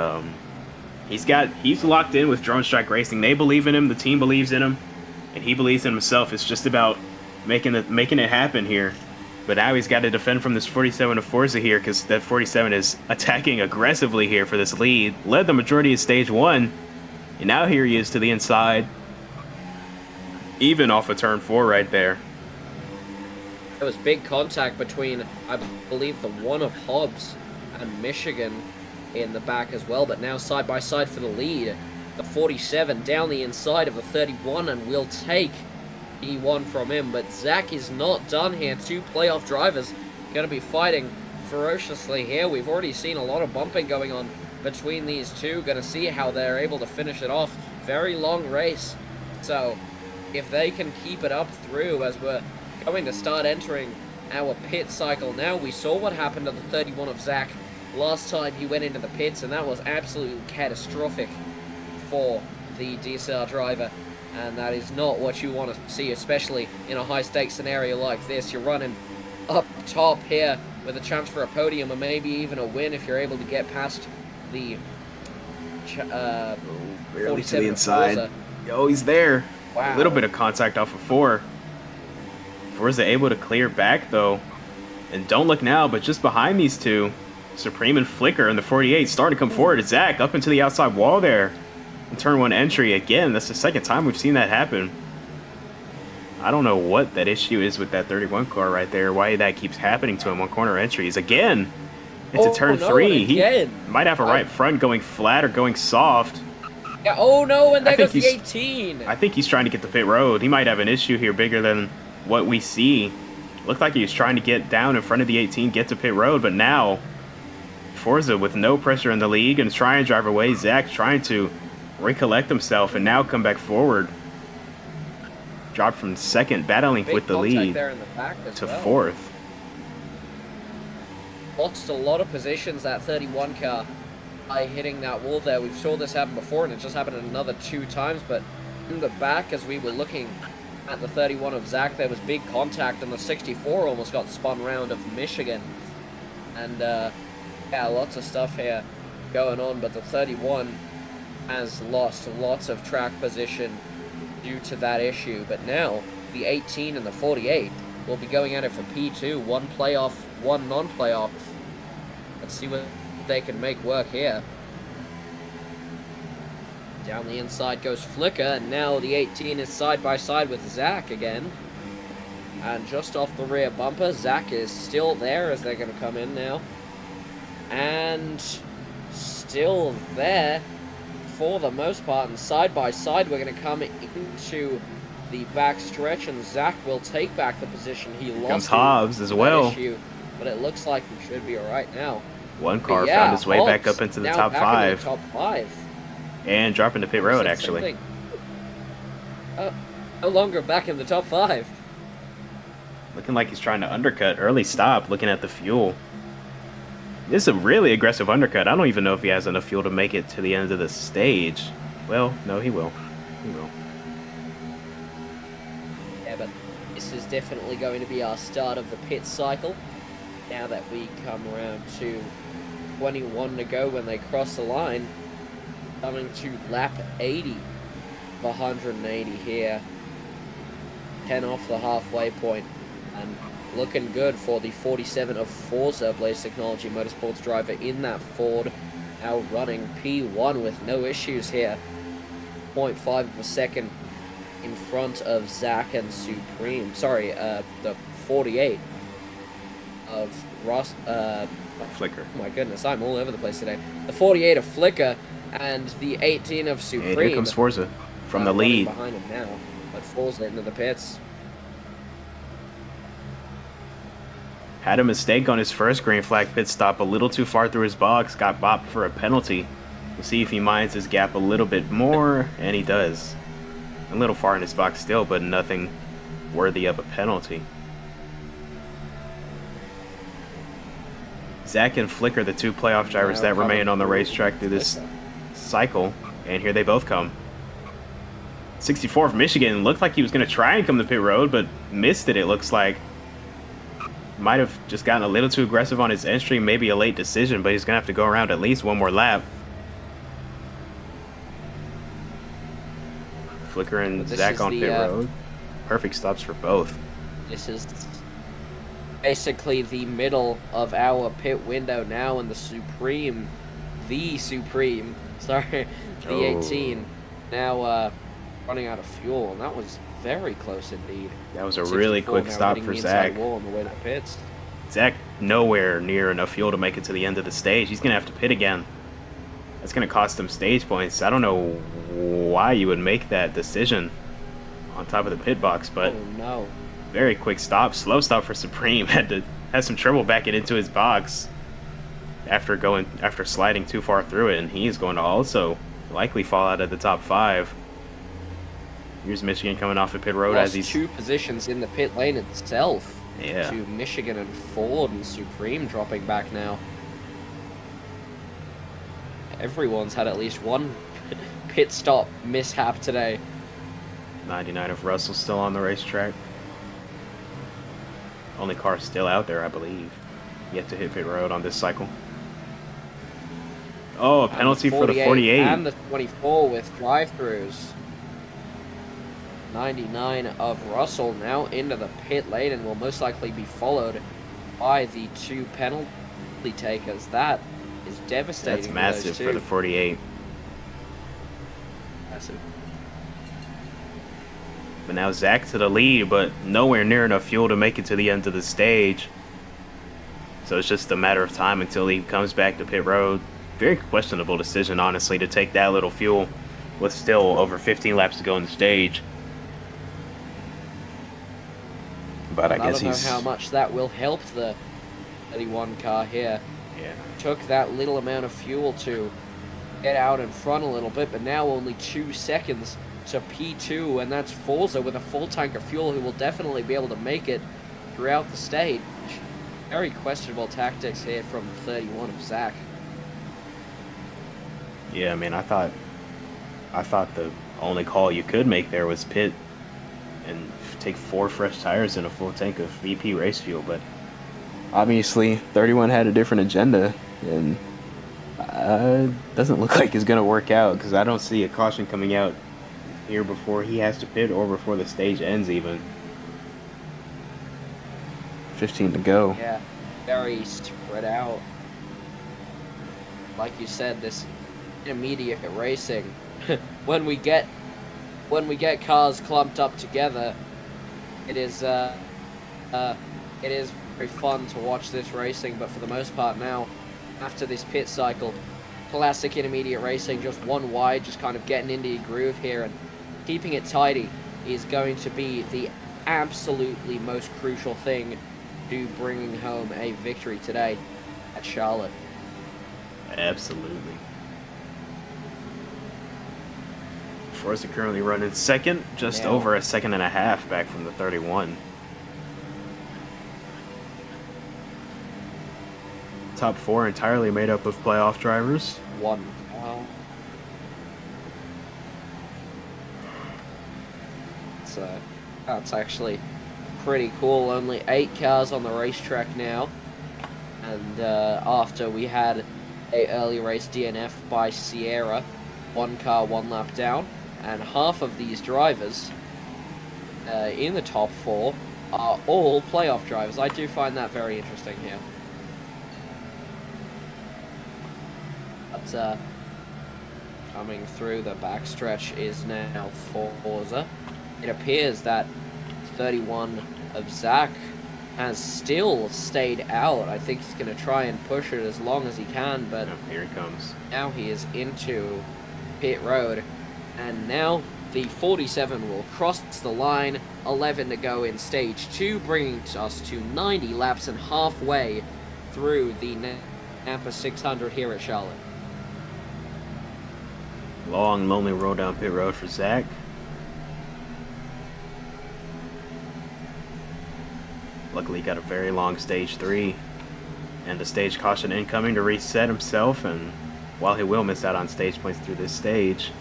he's locked in with Drone Strike Racing. They believe in him, the team believes in him, and he believes in himself. It's just about making it happen here. But now he's got to defend from this 47 of Forza here, because that 47 is attacking aggressively here for this lead. Led the majority of stage 1, and now here he is to the inside, even off of turn 4 right there. There was big contact between, I believe, the 1 of Hobbs and Michigan in the back as well, but now side by side for the lead. The 47 down the inside of the 31 and will take E1 from him, but Zach is not done here. 2 playoff drivers going to be fighting ferociously here. We've already seen a lot of bumping going on between these two. Going to see how they're able to finish it off. Very long race, so if they can keep it up through as we're going to start entering our pit cycle now. We saw what happened to the 31 of Zach last time he went into the pits, and that was absolutely catastrophic for the DSR driver, and that is not what you want to see, especially in a high-stakes scenario like this. You're running up top here with a chance for a podium or maybe even a win if you're able to get past the 47 to the inside. Forza. Oh, he's there. Wow. A little bit of contact off of 4. Forza able to clear back though, and don't look now, but just behind these two, Supreme and Flicker in the 48 starting to come forward. It's Zach up into the outside wall there in turn 1 entry. Again, that's the second time we've seen that happen. I don't know what that issue is with that 31 car right there, why that keeps happening to him on corner entries. Again, it's a turn 3. He might have a right front going flat or going soft. Yeah, oh no, and there goes the 18. I think he's trying to get the pit road. He might have an issue here bigger than what we see. Looked like he was trying to get down in front of the 18, get to pit road, but now Forza with no pressure in the lead, going to try and drive away. Zach trying to recollect himself and now come back forward. Dropped from second, battling with the lead there in the back to 4th. Lost a lot of positions, that 31 car, by hitting that wall there. We've saw this happen before, and it just happened another 2 times, but in the back, as we were looking at the 31 of Zach, there was big contact, and the 64 almost got spun round of Michigan. And, yeah, lots of stuff here going on, but the 31 has lost lots of track position due to that issue. But now, the 18 and the 48 will be going at it for P2. 1 playoff, 1 non-playoff. Let's see what they can make work here. Down the inside goes Flicker, and now the 18 is side by side with Zach again. And just off the rear bumper, Zach is still there as they're going to come in now. And still there for the most part, and side by side we're going to come into the back stretch, and Zach will take back the position he lost. Comes Hobbs as well. Issue, but it looks like we should be alright now. 1 car found his way back up into the top 5. Top 5. And dropping to pit road, actually. No longer back in the top 5. Looking like he's trying to undercut. Early stop, looking at the fuel. This is a really aggressive undercut. I don't even know if he has enough fuel to make it to the end of the stage. Well, no, he will. He will. Yeah, but this is definitely going to be our start of the pit cycle. Now that we come around to 21 to go when they cross the line, coming to lap 80 of 180 here. 10 off the halfway point, and looking good for the 47 of Forza Blaze Technology Motorsports driver in that Ford, now running P1 with no issues here. 0.5 of a second in front of Zach and Supreme. Sorry, the 48 of Ross. Flicker. Oh my goodness, I'm all over the place today. The 48 of Flicker and the 18 of Supreme. And here comes Forza from the lead. Behind him now, but Forza into the pits. Had a mistake on his first green flag pit stop, a little too far through his box, got bopped for a penalty. We'll see if he minds his gap a little bit more, and he does. A little far in his box still, but nothing worthy of a penalty. Zach and Flicker, the two playoff drivers that remain on the racetrack through this cycle, and here they both come. 64 of Michigan looked like he was going to try and come to pit road, but missed it, it looks like. Might have just gotten a little too aggressive on his entry, maybe a late decision, but he's going to have to go around at least one more lap. Flicker and Zach on pit road. Perfect stops for both. This is basically the middle of our pit window now, and the Supreme, sorry, the 18, now running out of fuel, and that was very close indeed. That was a really quick stop for Zach. On the way to the pits. Zach nowhere near enough fuel to make it to the end of the stage. He's going to have to pit again. That's going to cost him stage points. I don't know why you would make that decision on top of the pit box, but oh, no. Very quick stop. Slow stop for Supreme. Had some trouble backing into his box after sliding too far through it, and he's going to also likely fall out of the top 5. Here's Michigan coming off of pit road Lost as he's 2 positions in the pit lane itself. Yeah. To Michigan and Ford, and Supreme dropping back now. Everyone's had at least one pit stop mishap today. 99 of Russell still on the racetrack. Only car still out there, I believe. Yet to hit pit road on this cycle. Oh, a penalty for the 48. And the 24 with drive-throughs. 99 of Russell now into the pit lane, and will most likely be followed by the 2 penalty takers. That is devastating. That's massive for the 48. Massive. But now Zach to the lead, but nowhere near enough fuel to make it to the end of the stage. So it's just a matter of time until he comes back to pit road. Very questionable decision, honestly, to take that little fuel with still over 15 laps to go in the stage. But I guess don't know how much that will help the 31 car here. Yeah. Took that little amount of fuel to get out in front a little bit, but now only 2 seconds to P2, and that's Forza with a full tank of fuel, who will definitely be able to make it throughout the stage. Very questionable tactics here from 31 of Zach. Yeah, I mean, I thought the only call you could make there was pit and take 4 fresh tires and a full tank of VP race fuel, but obviously 31 had a different agenda, and doesn't look like it's going to work out, because I don't see a caution coming out here before he has to pit or before the stage ends even. 15 to go. Yeah, very spread out. Like you said, this immediate racing, when we get cars clumped up together, it is very fun to watch this racing. But for the most part now, after this pit cycle, classic intermediate racing, just one wide, just kind of getting into your groove here and keeping it tidy is going to be the absolutely most crucial thing to bringing home a victory today at Charlotte. Absolutely. Forza currently running second, just over a second and a half back from the 31. top 4 entirely made up of playoff drivers. One. Wow. That's actually pretty cool. Only 8 cars on the racetrack now. And after we had a early race DNF by Sierra, 1 car, 1 lap down, and half of these drivers in the top 4 are all playoff drivers. I do find that very interesting here. But coming through the backstretch is now Forza. It appears that 31 of Zach has still stayed out. I think he's going to try and push it as long as he can, but here he comes. Now he is into pit road, and now the 47 will cross the line. 11 to go in stage 2, bringing us to 90 laps and halfway through the NAPA 600 here at Charlotte. Long, lonely road down pit road for Zach. Luckily, he got a very long stage 3, and the stage caution incoming to reset himself. And while he will miss out on stage points through this stage,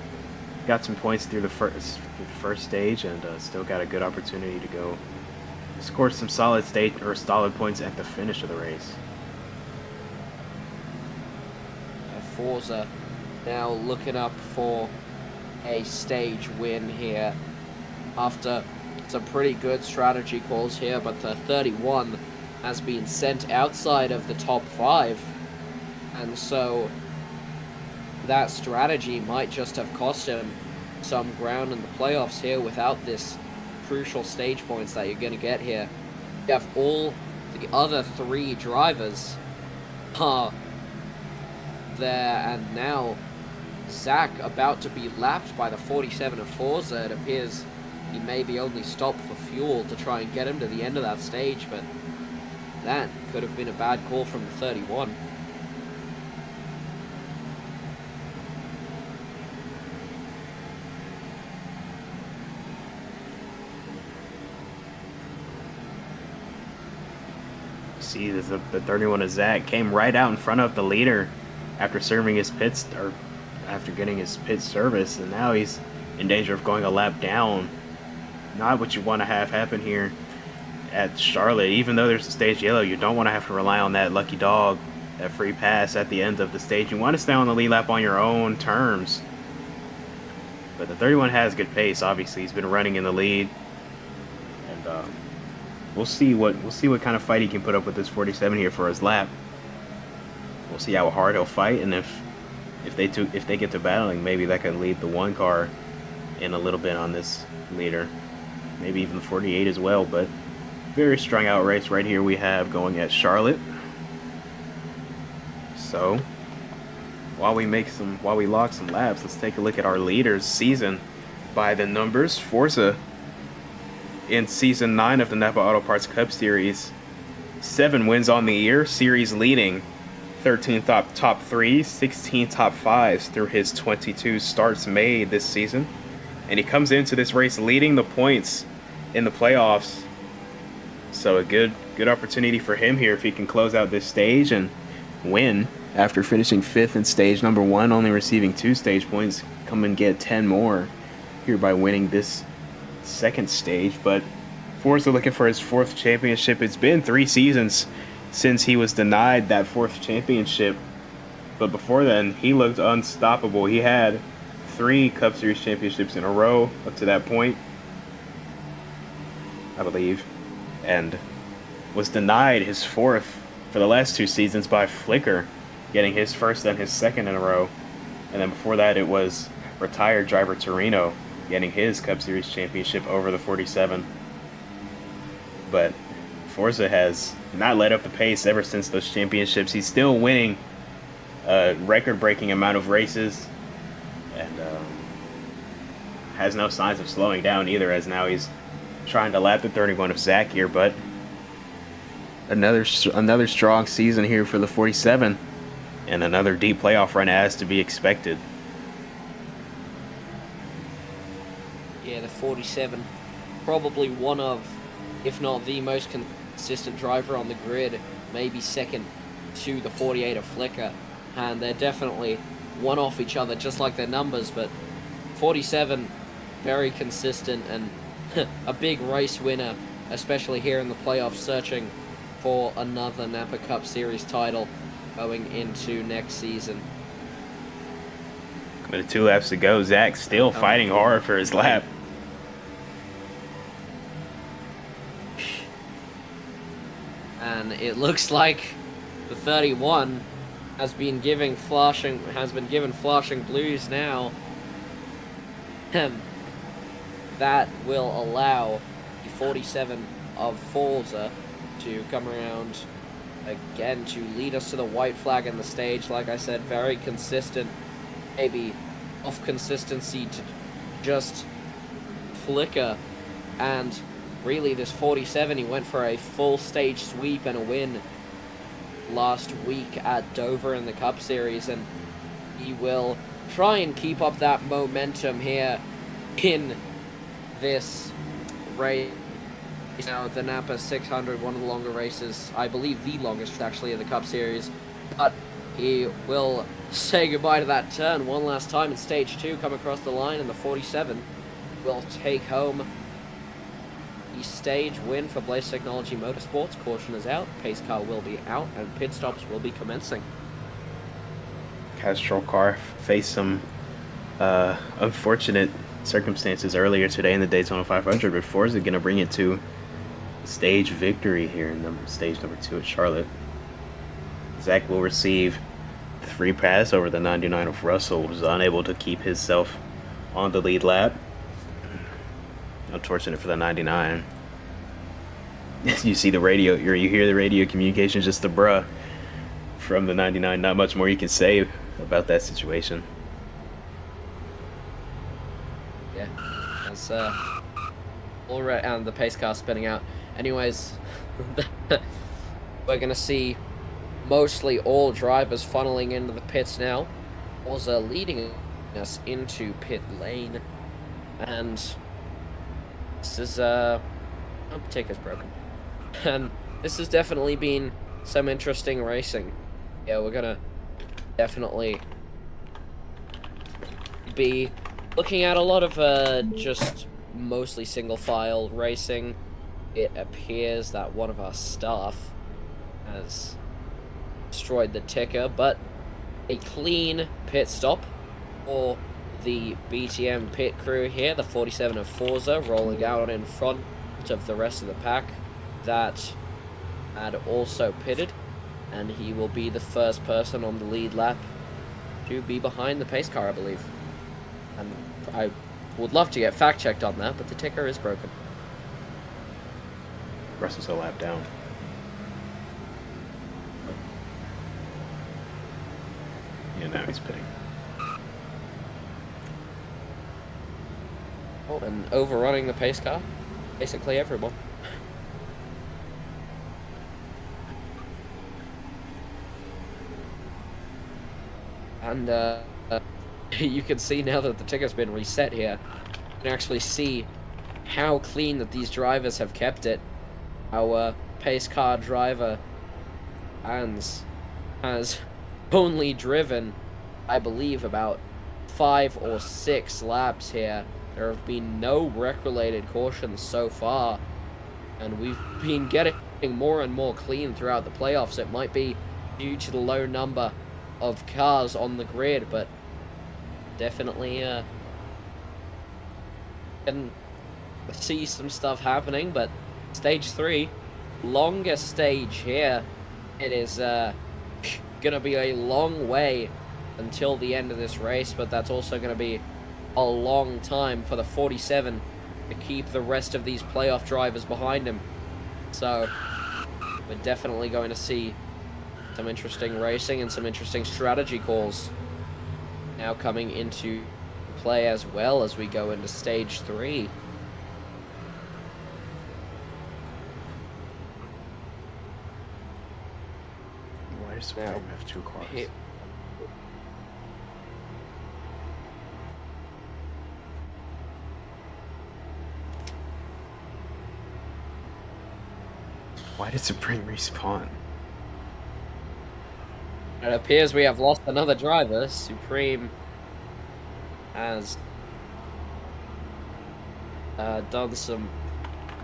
got some points through the first stage, and still got a good opportunity to go score some solid points at the finish of the race. Forza now looking up for a stage win here after some pretty good strategy calls here, but the 31 has been sent outside of the top 5, and so that strategy might just have cost him some ground in the playoffs here without this crucial stage points that you're going to get here. You have all the other 3 drivers are there, and now Zach about to be lapped by the 47 of Forza. It appears he maybe only stopped for fuel to try and get him to the end of that stage, but that could have been a bad call from the 31. See, the 31 of Zach came right out in front of the leader after serving his pits, or after getting his pit service, and now he's in danger of going a lap down. Not what you want to have happen here at Charlotte. Even though there's a stage yellow, you don't want to have to rely on that lucky dog, that free pass at the end of the stage. You want to stay on the lead lap on your own terms. But the 31 has good pace. Obviously, he's been running in the lead, and we'll see what kind of fight he can put up with this 47 here for his lap. We'll see how hard he'll fight, and if they get to battling, maybe that can lead the 1 car in a little bit on this leader. Maybe even the 48 as well, but very strung out race right here we have going at Charlotte. So while we lock some laps, let's take a look at our leaders season by the numbers. Forza in season 9 of the NAPA Auto Parts Cup Series, 7 wins on the year, series leading, 13 top 3, 16 top 5s through his 22 starts made this season. And he comes into this race leading the points in the playoffs. So a good opportunity for him here if he can close out this stage and win after finishing 5th in stage number 1, only receiving 2 stage points. Come and get 10 more here by winning this 2nd stage. But Forza looking for his 4th championship. It's been 3 seasons since he was denied that 4th championship. But before then, he looked unstoppable. He had 3 Cup Series championships in a row up to that point, I believe, and was denied his 4th for the last 2 seasons by Flicker, getting his 1st and his 2nd in a row. And then before that, it was retired driver Torino getting his Cup Series championship over the 47. But Forza has not let up the pace ever since those championships. He's still winning a record-breaking amount of races, and has no signs of slowing down either, as now he's trying to lap the 31 of Zach here. But another strong season here for the 47, and another deep playoff run as to be expected. Yeah, the 47, probably one of, if not the most consistent driver on the grid, maybe second to the 48 of Flicker, and they're definitely one off each other, just like their numbers, but 47, very consistent and a big race winner, especially here in the playoffs, searching for another Napa Cup Series title going into next season. With 2 laps to go, Zach still fighting hard for his lap. And it looks like the 31 has been given flashing blues now. That will allow the 47 of Forza to come around again to lead us to the white flag in the stage. Like I said, very consistent, maybe off consistency to just flicker. And really, this 47, he went for a full stage sweep and a win last week at Dover in the Cup Series, and he will try and keep up that momentum here in this race. Now, the Napa 600, one of the longer races, I believe the longest actually in the Cup Series, but he will say goodbye to that turn one last time in stage 2, come across the line, and the 47 will take home the stage win for Blaze Technology Motorsports. Caution is out, pace car will be out, and pit stops will be commencing. Castrol car faced some unfortunate circumstances earlier today in the Daytona 500, but Forza going to bring it to stage victory here in stage number 2 at Charlotte. Zach will receive the free pass over the 99 of Russell, who was unable to keep himself on the lead lap. Unfortunate for the 99. You see the radio, you hear the radio communication, just the bruh from the 99. Not much more you can say about that situation. Yeah, that's all right, and the pace car spinning out. Anyways, we're gonna see mostly all drivers funneling into the pits now. Also leading us into pit lane, and this is oh, ticker's broken. And this has definitely been some interesting racing. Yeah, we're gonna definitely be looking at a lot of just mostly single file racing. It appears that one of our staff has destroyed the ticker, but a clean pit stop for the BTM pit crew here. The 47 of Forza rolling out in front of the rest of the pack that had also pitted, and he will be the first person on the lead lap to be behind the pace car, I believe. And I would love to get fact checked on that, but the ticker is broken. Russell's a lap down. Yeah, now he's pitting. Oh, and overrunning the pace car, basically everyone. And you can see now that the ticker's been reset here, you can actually see how clean that these drivers have kept it. Our pace car driver has only driven, I believe, about 5 or 6 laps here. There have been no wreck-related cautions so far, and we've been getting more and more clean throughout the playoffs. It might be due to the low number of cars on the grid, but definitely can see some stuff happening. But stage 3, longest stage here. It is gonna be a long way until the end of this race, but that's also gonna be a long time for the 47 to keep the rest of these playoff drivers behind him. So we're definitely going to see some interesting racing and some interesting strategy calls now coming into play as well as we go into stage 3. Why does the have 2 cars? Why did Supreme respawn? It appears we have lost another driver. Supreme has done some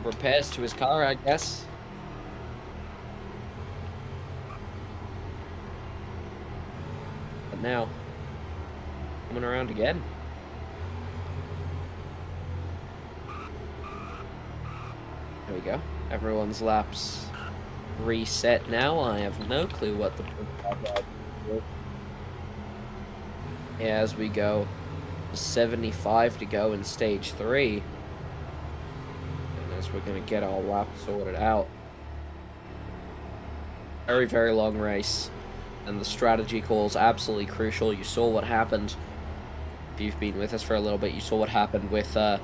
repairs to his car, I guess. But now, coming around again. There we go. Everyone's laps reset now. I have no clue what the as we go 75 to go in stage 3. And as we're going to get our lap sorted out. Very, very long race. And the strategy call is absolutely crucial. You saw what happened. If you've been with us for a little bit, you saw what happened with the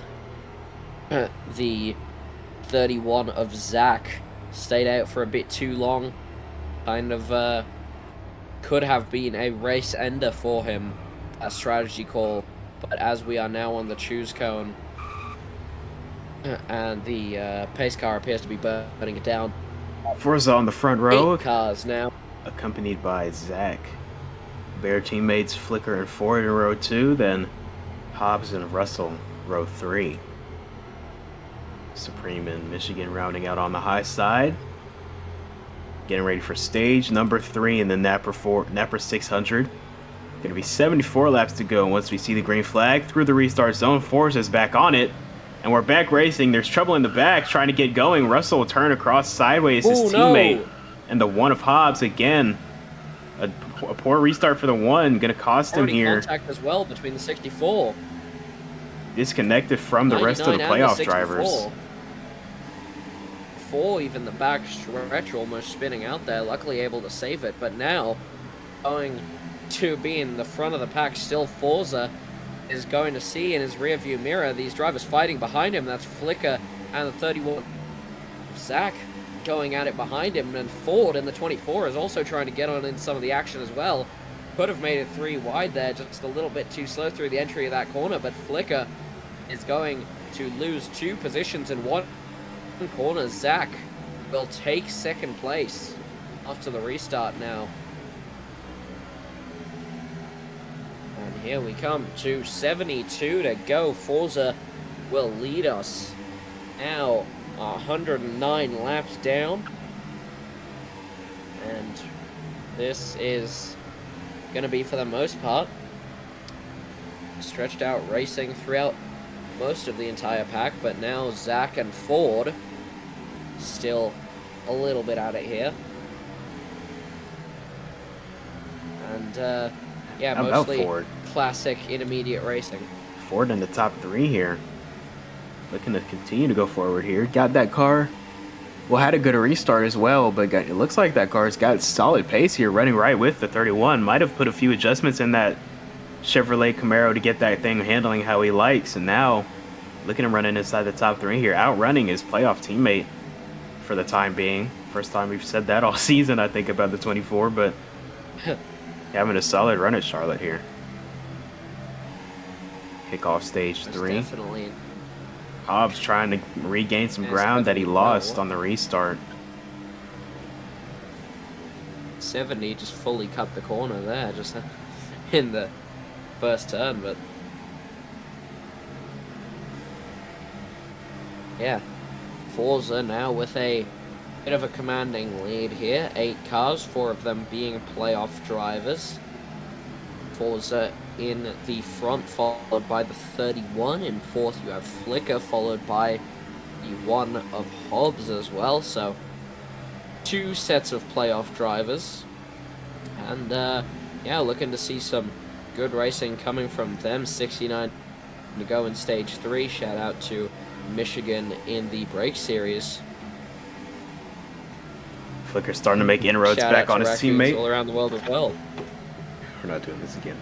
31 of Zach. Stayed out for a bit too long. Kind of could have been a race ender for him. A strategy call. But as we are now on the choose cone, and the pace car appears to be burning it down. Forza on the front row. 8 cars now. Accompanied by Zach. Bear teammates Flicker and Ford in row 2, then Hobbs and Russell row 3. Supreme and Michigan rounding out on the high side. Getting ready for stage number 3 in the NAPRA 600. Going to be 74 laps to go once we see the green flag through the restart zone. Forza's back on it. And we're back racing. There's trouble in the back trying to get going. Russell will turn across sideways. His teammate. And the 1 of Hobbs again. A poor restart for the 1. Going to cost him here. Contact as well between the 64. Disconnected from the rest of the playoff drivers. 4, even the back stretch almost spinning out there. Luckily able to save it. But now going to be in the front of the pack, still Forza is going to see in his rearview mirror these drivers fighting behind him. That's Flicker and the 31 Zach going at it behind him, and Ford in the 24 is also trying to get on in some of the action as well. Could have made it 3 wide there, just a little bit too slow through the entry of that corner, but Flicker is going to lose 2 positions in one corner. Zach will take 2nd place after the restart now. And here we come to 72 to go. Forza will lead us now 109 laps down. And this is going to be, for the most part, stretched out racing throughout most of the entire pack. But now Zach and Ford still a little bit at it here. And yeah, mostly classic intermediate racing. Ford in the top 3 here. Looking to continue to go forward here. Got that car. Well, had a good restart as well, but it looks like that car's got solid pace here, running right with the 31. Might have put a few adjustments in that Chevrolet Camaro to get that thing handling how he likes. And now, looking at running inside the top 3 here, outrunning his playoff teammate for the time being. First time we've said that all season, I think, about the 24, but having a solid run at Charlotte here. Kick off stage 3. Definitely. Hobbs trying to regain some ground that he lost on the restart. 70 just fully cut the corner there, just in the first turn, but yeah, Forza now with a bit of a commanding lead here. 8 cars, 4 of them being playoff drivers. Forza in the front, followed by the 31. In 4th, you have Flicker, followed by the 1 of Hobbs as well. So, 2 sets of playoff drivers. And, yeah, looking to see some good racing coming from them. 69 to go in stage 3. Shout out to Michigan in the break series. Flicker starting to make inroads Shout back out on to his Raccoons teammate. all around the world as well. We're not doing this again.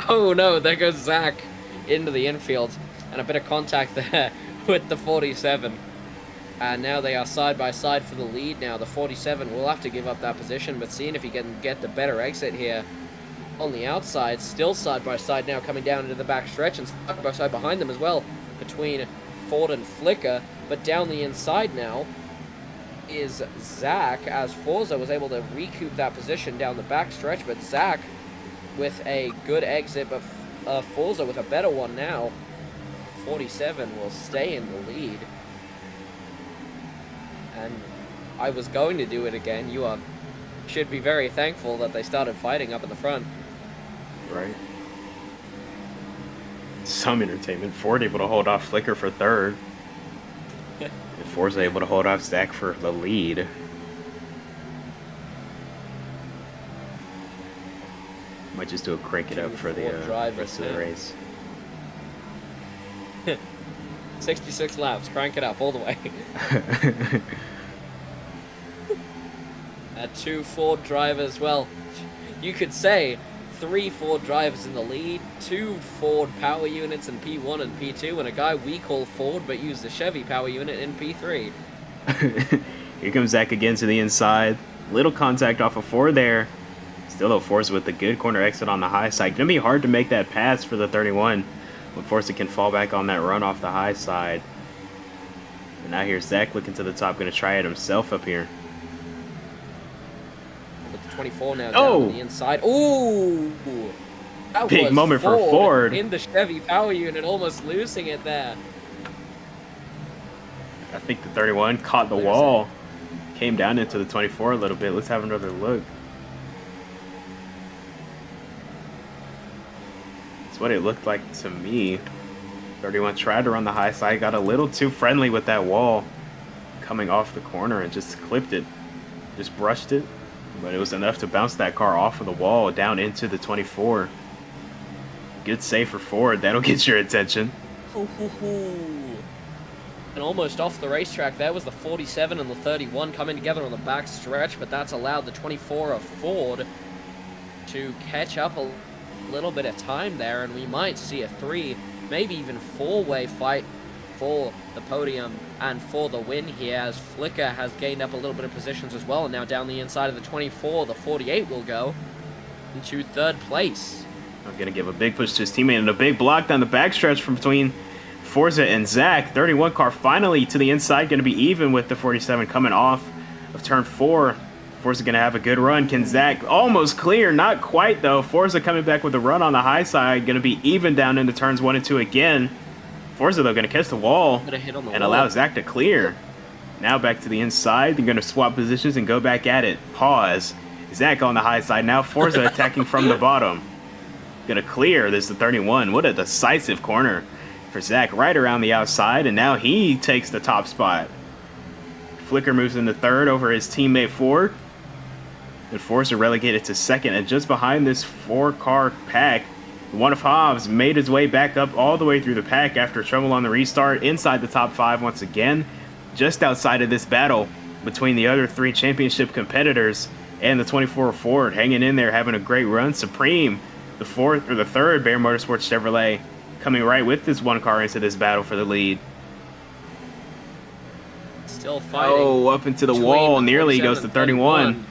Oh no, there goes Zach into the infield, and a bit of contact there with the 47. And now they are side by side for the lead now. The 47 will have to give up that position, but seeing if he can get the better exit here on the outside. Still side by side now, coming down into the back stretch, and side by side behind them as well between Ford and Flicker. But down the inside now is Zach, as Forza was able to recoup that position down the back stretch, but Zach with a good exit, but Forza with a better one now. 47 will stay in the lead. And I was going to do it again. You should be very thankful that they started fighting up in the front. Right. Some entertainment. Ford able to hold off Flicker for third. And Forza able to hold off Zach for the lead. Might just do a crank it up for the rest of the race. 66 laps, crank it up all the way. 2 Ford drivers, well, you could say 3 Ford drivers in the lead, 2 Ford power units in P1 and P2, and a guy we call Ford but used the Chevy power unit in P3. Here comes Zach again to the inside. Little contact off of Ford there. Still though, Forza with the good corner exit on the high side. Gonna be hard to make that pass for the 31 when Forza can fall back on that run off the high side. And now here's Zach looking to the top, gonna try it himself up here. With the 24 now down on the inside. Ooh! That big was moment for Ford. In the Chevy power unit, almost losing it there. I think the 31 caught the wall. Came down into the 24 a little bit. Let's have another look. That's what it looked like to me. 31 tried to run the high side, got a little too friendly with that wall coming off the corner and just clipped it. Just brushed it. But it was enough to bounce that car off of the wall down into the 24. Good save for Ford. That'll get your attention. And almost off the racetrack there was the 47 and the 31 coming together on the back stretch, but that's allowed the 24 of Ford to catch up a little bit of time there, and we might see a 3, maybe even 4-way fight for the podium and for the win here, as Flicker has gained up a little bit of positions as well, and now down the inside of the 24, the 48 will go into 3rd place. I'm going to give a big push to his teammate and a big block down the backstretch from between Forza and Zach. 31 car finally to the inside, going to be even with the 47 coming off of turn 4. Forza going to have a good run. Can Zach almost clear? Not quite, though. Forza coming back with a run on the high side, going to be even down into turns 1 and 2 again. Forza, though, going to catch the wall and allow Zach to clear. Now back to the inside. They're going to swap positions and go back at it. Pause. Zach on the high side. Now Forza attacking from the bottom. Going to clear. This is the 31. What a decisive corner for Zach right around the outside, and now he takes the top spot. Flicker moves into 3rd over his teammate Ford. And Forza relegated to 2nd, and just behind this 4-car pack, one of Hobbs made his way back up all the way through the pack after trouble on the restart, inside the top 5 once again, just outside of this battle between the other 3 championship competitors and the 24 Ford, hanging in there, having a great run. Supreme, the 3rd Bear Motorsports Chevrolet, coming right with this 1 car into this battle for the lead. Still fighting. Oh, up into the wall, nearly goes to 31.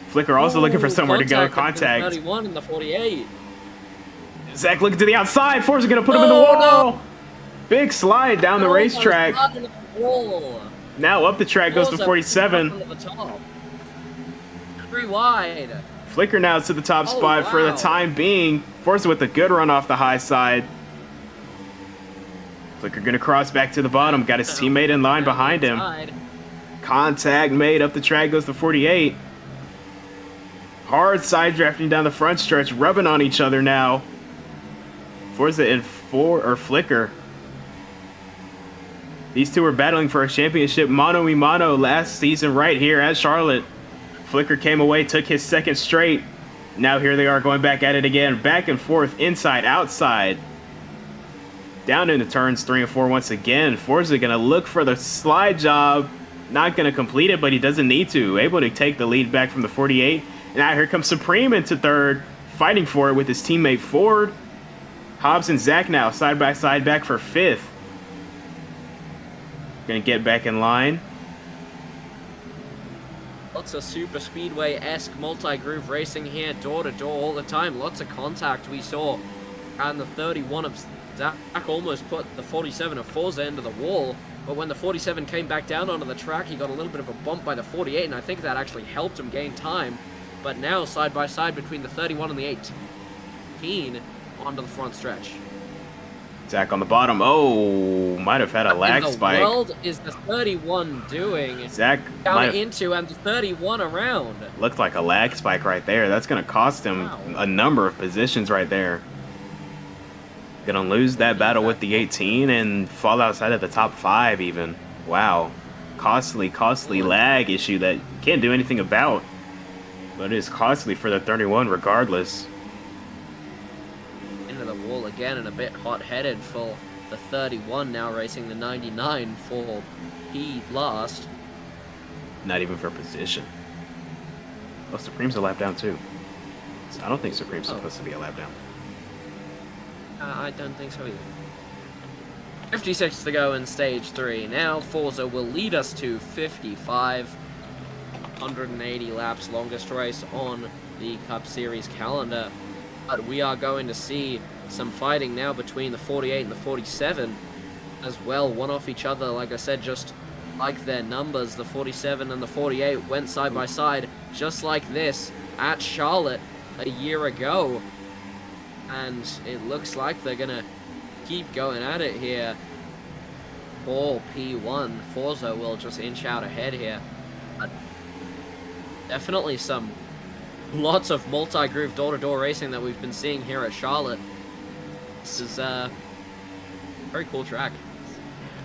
Flicker also looking for somewhere to go. Contact. 31 and the 48. Zach looking to the outside. Forza going to put him in the wall. No. Big slide down the racetrack. Now up the track goes to 47. 3 wide. Flicker now to the top spot for the time being. Forza with a good run off the high side. Flicker going to cross back to the bottom. Got his teammate in line behind him. Contact made. Up the track goes to 48. Hard side drafting down the front stretch, rubbing on each other now. Forza and Flicker. These two were battling for a championship mano a mano last season right here at Charlotte. Flicker came away, took his 2nd straight. Now here they are going back at it again. Back and forth, inside, outside. Down into turns 3 and 4 once again. Forza going to look for the slide job. Not going to complete it, but he doesn't need to. Able to take the lead back from the 48. Now here comes Supreme into 3rd, fighting for it with his teammate Ford. Hobbs and Zach now side by side back for 5th. Gonna get back in line. Lots of super speedway-esque multi-groove racing here, door to door all the time. Lots of contact we saw. And the 31 of Zach almost put the 47 of Forza into the wall, but when the 47 came back down onto the track, he got a little bit of a bump by the 48, and I think that actually helped him gain time. But now, side by side between the 31 and the 18, onto the front stretch. Zach on the bottom. Oh, might have had a lag spike. What in the world is the 31 doing? Zach down into and the 31 around. Looked like a lag spike right there. That's going to cost him a number of positions right there. Gonna lose that battle with the 18 and fall outside of the top 5 even. Wow. Costly lag issue that you can't do anything about. But it is costly for the 31 regardless. Into the wall again and a bit hot-headed for the 31 now racing the 99 for P last. Not even for position. Oh, Supreme's a lap down too. I don't think Supreme's supposed to be a lap down. I don't think so either. 56 to go in stage 3. Now Forza will lead us to 55. 180 laps, longest race on the Cup Series calendar. But we are going to see some fighting now between the 48 and the 47 as well. One off each other, like I said, just like their numbers. The 47 and the 48 went side by side just like this at Charlotte a year ago. And it looks like they're going to keep going at it here. For P1, Forza will just inch out ahead here. But definitely lots of multi-groove door-to-door racing that we've been seeing here at Charlotte. This is a very cool track.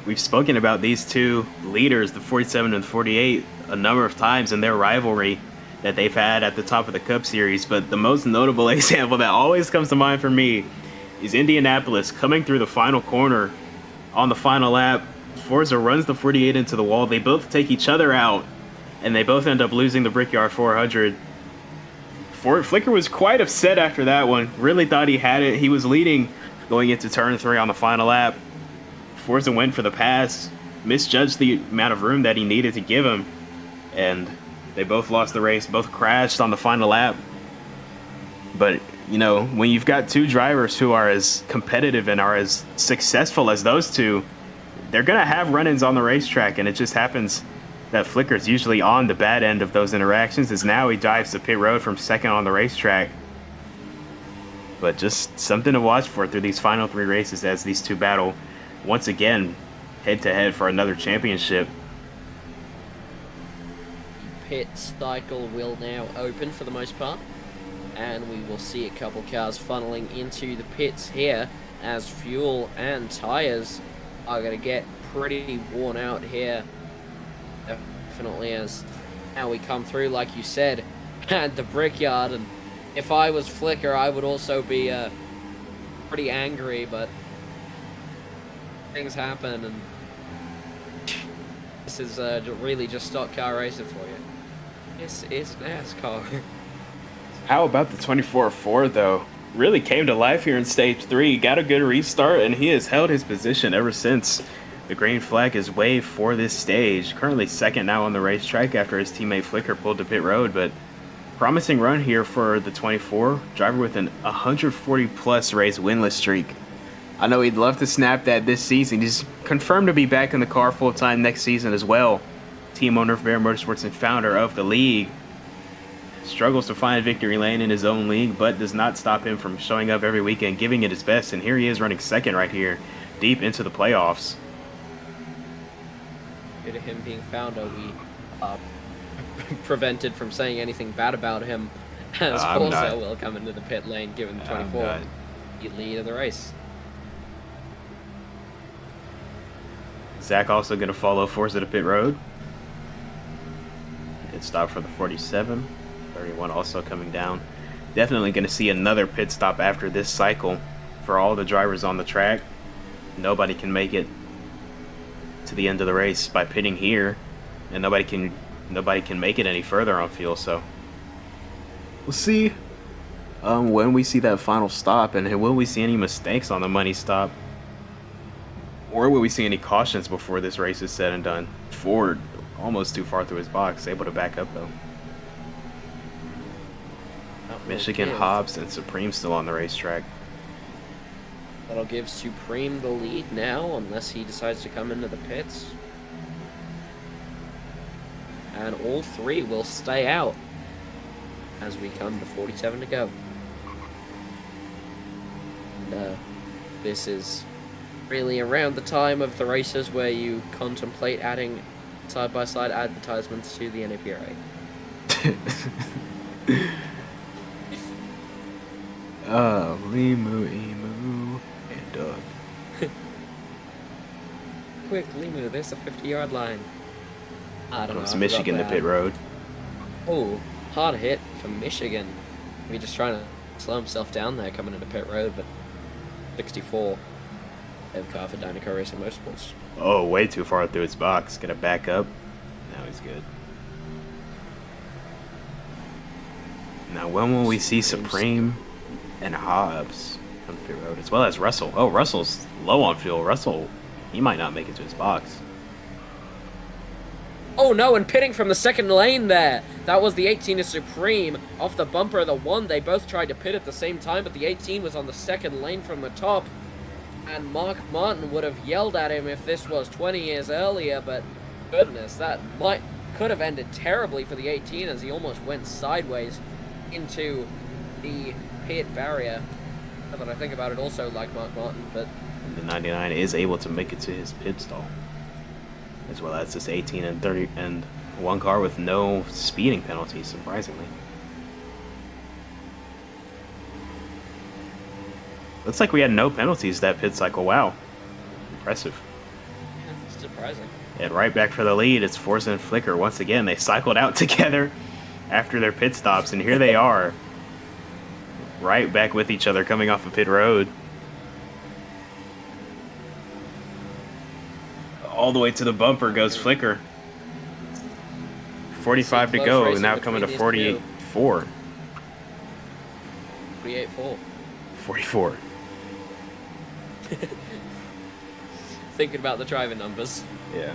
We've spoken about these two leaders, the 47 and 48, a number of times in their rivalry that they've had at the top of the Cup Series, but the most notable example that always comes to mind for me is Indianapolis coming through the final corner on the final lap. Forza runs the 48 into the wall. They both take each other out, and they both end up losing the Brickyard 400. Flicker was quite upset after that one. Really thought he had it. He was leading going into turn 3 on the final lap. Forza went for the pass, misjudged the amount of room that he needed to give him, and they both lost the race, both crashed on the final lap. But, you know, when you've got two drivers who are as competitive and are as successful as those two, they're going to have run-ins on the racetrack, and it just happens that Flicker's usually on the bad end of those interactions, as now he dives to pit road from second on the racetrack. But just something to watch for through these final 3 races as these two battle once again head-to-head for another championship. Pit cycle will now open for the most part, and we will see a couple cars funneling into the pits here as fuel and tires are going to get pretty worn out here. Definitely, as now we come through, like you said, at the Brickyard, and if I was Flicker, I would also be pretty angry, but things happen, and this is really just stock car racing for you. This is NASCAR. How about the 24 Ford, though? Really came to life here in Stage 3. Got a good restart, and he has held his position ever since the green flag is waved for this stage. Currently second now on the racetrack after his teammate Flicker pulled to pit road, but promising run here for the 24. Driver with an 140-plus race winless streak. I know he'd love to snap that this season. He's confirmed to be back in the car full-time next season as well. Team owner of Bear Motorsports and founder of the league. Struggles to find victory lane in his own league, but does not stop him from showing up every weekend, giving it his best. And here he is running second right here, deep into the playoffs. Due to him being founder, we prevented from saying anything bad about him, as Forza will come into the pit lane, giving the 24 the lead of the race. Zach also going to follow Forza to pit road. Pit stop for the 47. 31 also coming down. Definitely going to see another pit stop after this cycle for all the drivers on the track. Nobody can make it to the end of the race by pitting here, and nobody can make it any further on fuel. So we'll see when we see that final stop, and will we see any mistakes on the money stop, or will we see any cautions before this race is said and done. Ford almost too far through his box, able to back up though. Michigan, Hobbs, and Supreme still on the racetrack. That'll give Supreme the lead now, unless he decides to come into the pits. And all three will stay out as we come to 47 to go. And this is really around the time of the races where you contemplate adding side-by-side advertisements to the NAPRA. Limu, Emu, and Doug. Quick, Limu, there's a 50-yard line. I don't know. Comes Michigan to pit road. Oh, hard hit from Michigan. He just trying to slow himself down there coming into pit road, but 64. Have car for Dynaco Racing Motorsports. Oh, way too far through his box. Gonna back up. Now he's good. Now when will we see Supreme and Hobbs come to pit road, as well as Russell? Oh, Russell's low on fuel. Russell, he might not make it to his box. Oh no, and pitting from the second lane there. That was the 18 of Supreme off the bumper of the 1. They both tried to pit at the same time, but the 18 was on the second lane from the top. And Mark Martin would have yelled at him if this was 20 years earlier, but goodness, that could have ended terribly for the 18 as he almost went sideways into the pit barrier. Now that I think about it, also like Mark Martin, but And the 99 is able to make it to his pit stall, as well as this 18 and 30 and one car with no speeding penalties, surprisingly. Looks like we had no penalties that pit cycle. Wow. Impressive. yeah, surprising. And right back for the lead, it's Forza and Flicker. Once again, they cycled out together after their pit stops, and here they are, right back with each other coming off of pit road. All the way to the bumper goes Flicker. 45 to go, now coming to 48-4. 48-4. 44. Thinking about the driving numbers. Yeah.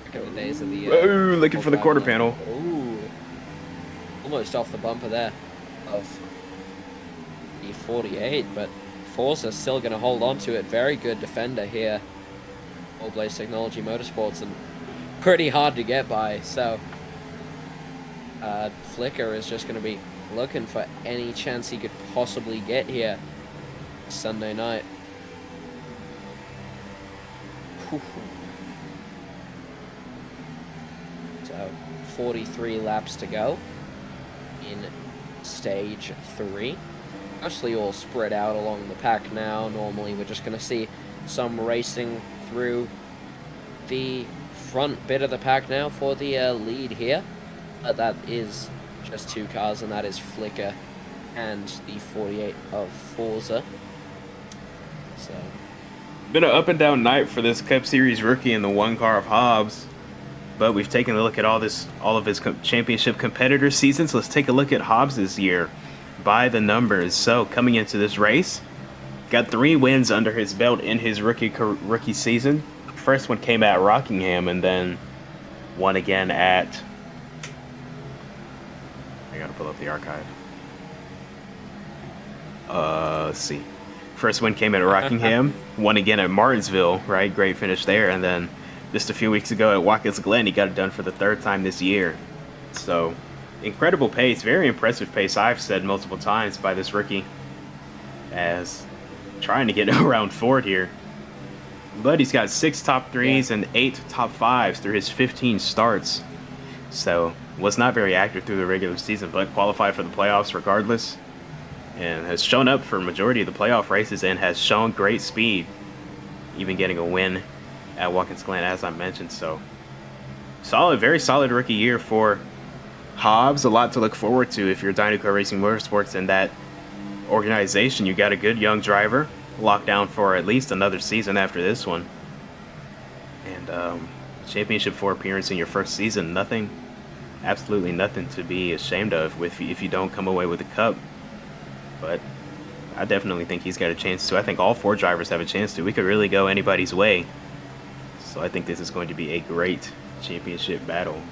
Back in the days of the... Oh, looking for the quarter panel. Ooh. Almost off the bumper there of the 48, but Forza's still going to hold on to it. Very good defender here. All Blaze Technology Motorsports, and pretty hard to get by, so Flicker is just going to be looking for any chance he could possibly get here Sunday night. So 43 laps to go in stage 3. Mostly all spread out along the pack now. Normally we're just going to see some racing through the front bit of the pack now for the lead here. But that is just 2 cars, and that is Flicker and the 48 of Forza. So Been an up and down night for this Cup Series rookie in the one car of Hobbs. But we've taken a look at all of his championship competitor seasons. Let's take a look at Hobbs this year by the numbers. So coming into this race, got 3 wins under his belt in his rookie season. First one came at Rockingham, and then one again at... I gotta pull up the archive. Let's see. First win came at Rockingham, one again at Martinsville, right? Great finish there, and then just a few weeks ago at Watkins Glen, he got it done for the 3rd time this year. So, incredible pace, very impressive pace, I've said multiple times, by this rookie, as trying to get around Ford here. But he's got 6 top 3s and 8 top 5s through his 15 starts. So, was not very active through the regular season, but qualified for the playoffs regardless. And has shown up for majority of the playoff races and has shown great speed, even getting a win at Watkins Glen, as I mentioned. So, solid, very solid rookie year for Hobbs. A lot to look forward to if you're Dynaco Racing Motorsports and that organization. You got a good young driver locked down for at least another season after this one. And championship 4 appearance in your first season, nothing, absolutely nothing to be ashamed of if you don't come away with the cup. But I definitely think he's got a chance to. I think all 4 drivers have a chance to. We could really go anybody's way. So I think this is going to be a great championship battle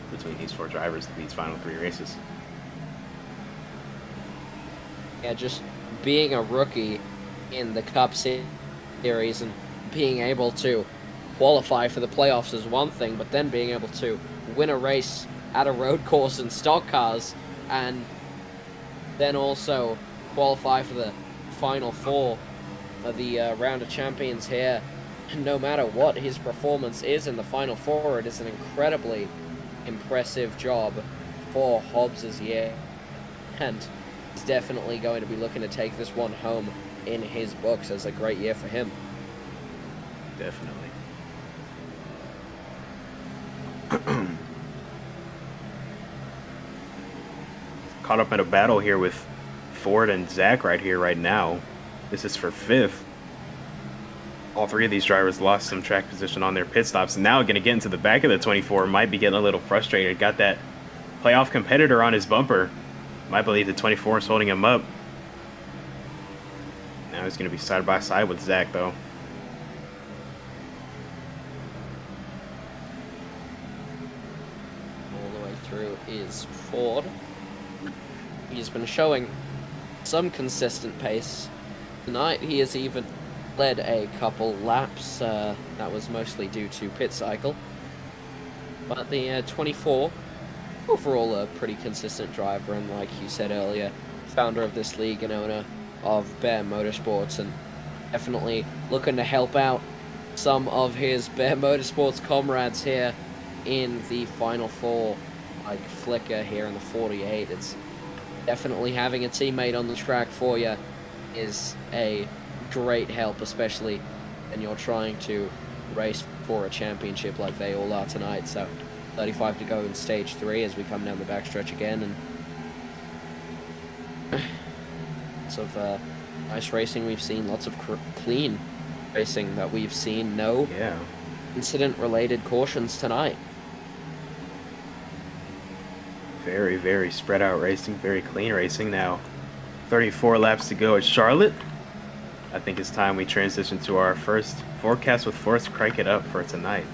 between these 4 drivers in these final 3 races. Yeah, just being a rookie in the Cup Series and being able to qualify for the playoffs is one thing, but then being able to win a race at a road course in stock cars and then also qualify for the Final Four of the Round of Champions here. No matter what his performance is in the Final Four, it is an incredibly impressive job for Hobbs' year, and he's definitely going to be looking to take this one home in his books as a great year for him. Definitely. Caught up in a battle here with Ford and Zach right here, right now. This is for 5th. All three of these drivers lost some track position on their pit stops. Now going to get into the back of the 24. Might be getting a little frustrated. Got that playoff competitor on his bumper. Might believe the 24 is holding him up. Now he's going to be side by side with Zach, though. All the way through is Ford. He's been showing some consistent pace. Tonight he has even led a couple laps. That was mostly due to pit cycle. But the 24, overall a pretty consistent driver, and like you said earlier, founder of this league and owner of Bear Motorsports, and definitely looking to help out some of his Bear Motorsports comrades here in the Final Four, like Flicker here in the 48. It's definitely having a teammate on the track for you is a great help, especially when you're trying to race for a championship like they all are tonight. So 35 to go in stage 3 as we come down the backstretch again, and lots of nice racing we've seen, lots of clean racing that we've seen. No incident related cautions tonight. Very, very spread out racing, very clean racing. Now 34 laps to go at Charlotte. I think it's time we transition to our first forecast with Force Crank It Up for tonight.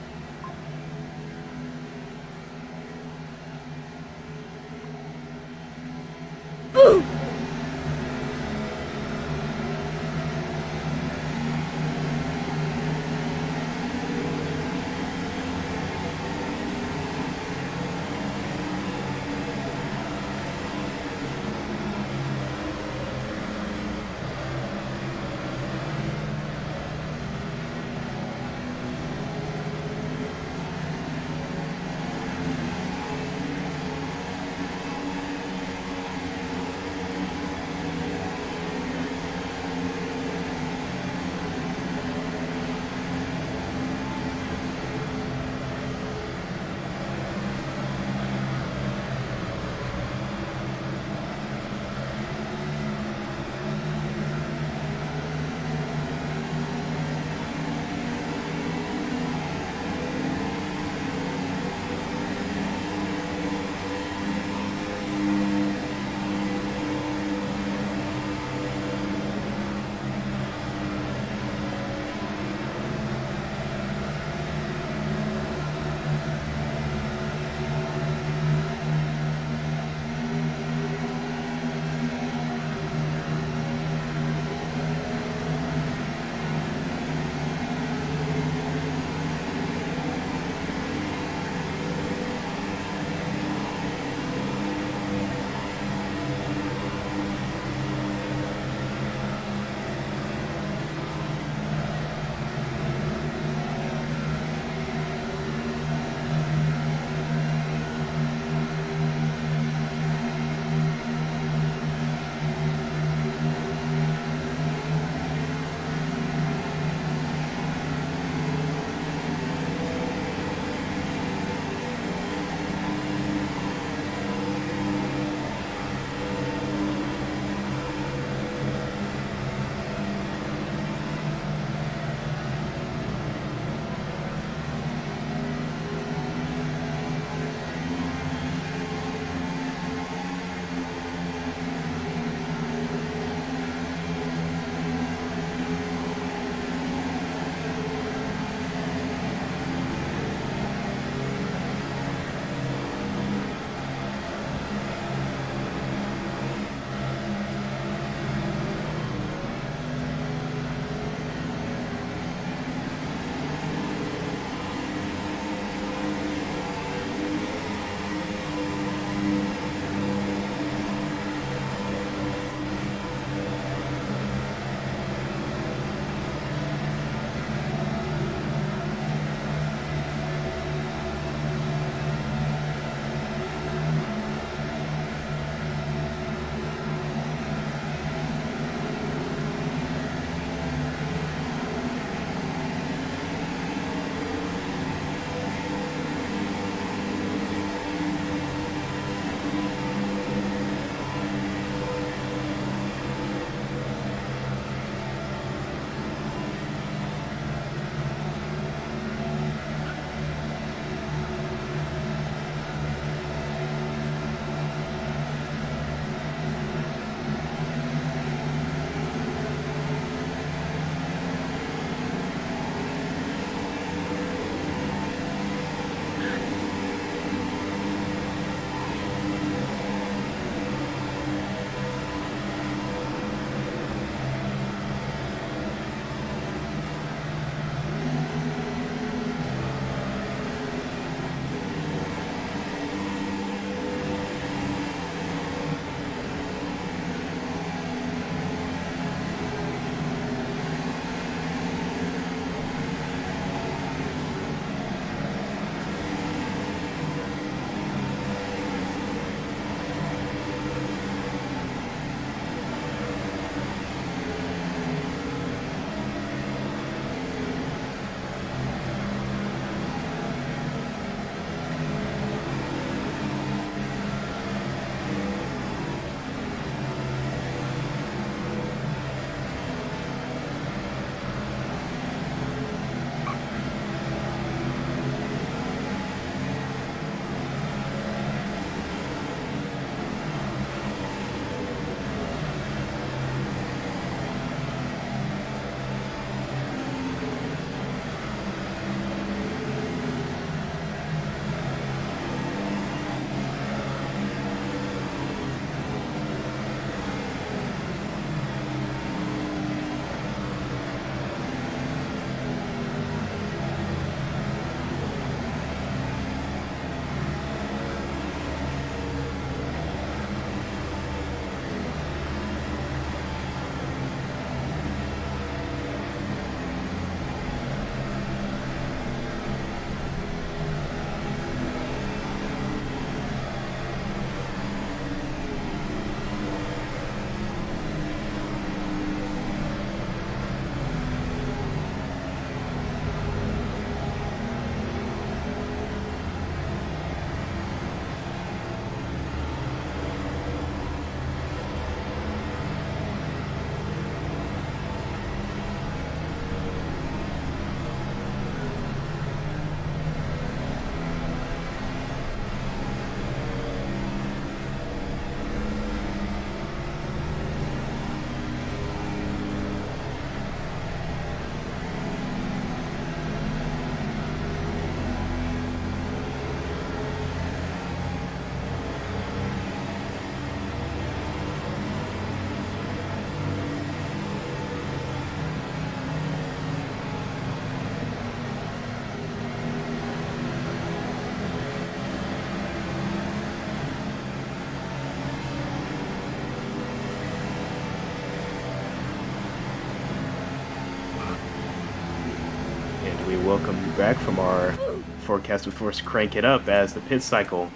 we welcome you back from our forecast before us crank it up as the pit cycle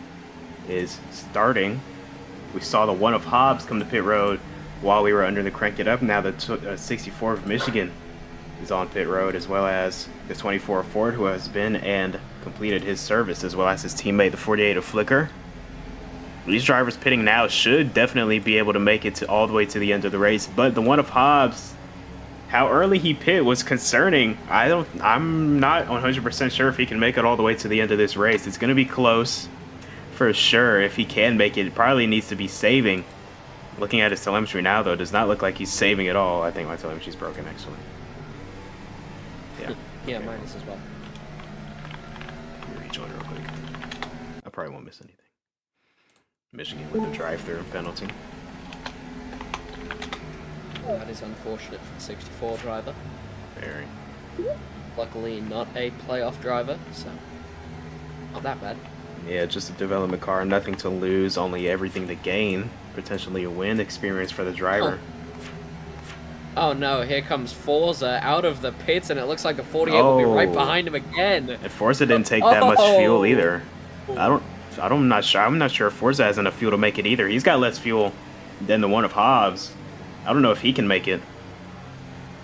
is starting. We saw the 1 of Hobbs come to pit road while we were under the crank it up. Now the 64 of Michigan is on pit road, as well as the 24 of Ford, who has been and completed his service, as well as his teammate, the 48 of Flicker. These drivers pitting now should definitely be able to make it all the way to the end of the race, but the 1 of Hobbs, how early he pit was concerning. I'm not 100% sure if he can make it all the way to the end of this race. It's going to be close for sure. If he can make it, it probably needs to be saving. Looking at his telemetry now, though, does not look like he's saving at all. I think my telemetry's broken, actually. Yeah. Yeah, Okay. mine is as well. Let me rejoin real quick. I probably won't miss anything. Michigan with a drive-through penalty. That is unfortunate for the 64 driver. Very. Luckily not a playoff driver, so not that bad. Yeah, just a development car. Nothing to lose, only everything to gain. Potentially a win experience for the driver. Oh no, here comes Forza out of the pits, and it looks like the 48 will be right behind him again. And Forza didn't take that much fuel either. I'm not sure if Forza has enough fuel to make it either. He's got less fuel than the 1 of Hobbs. I don't know if he can make it.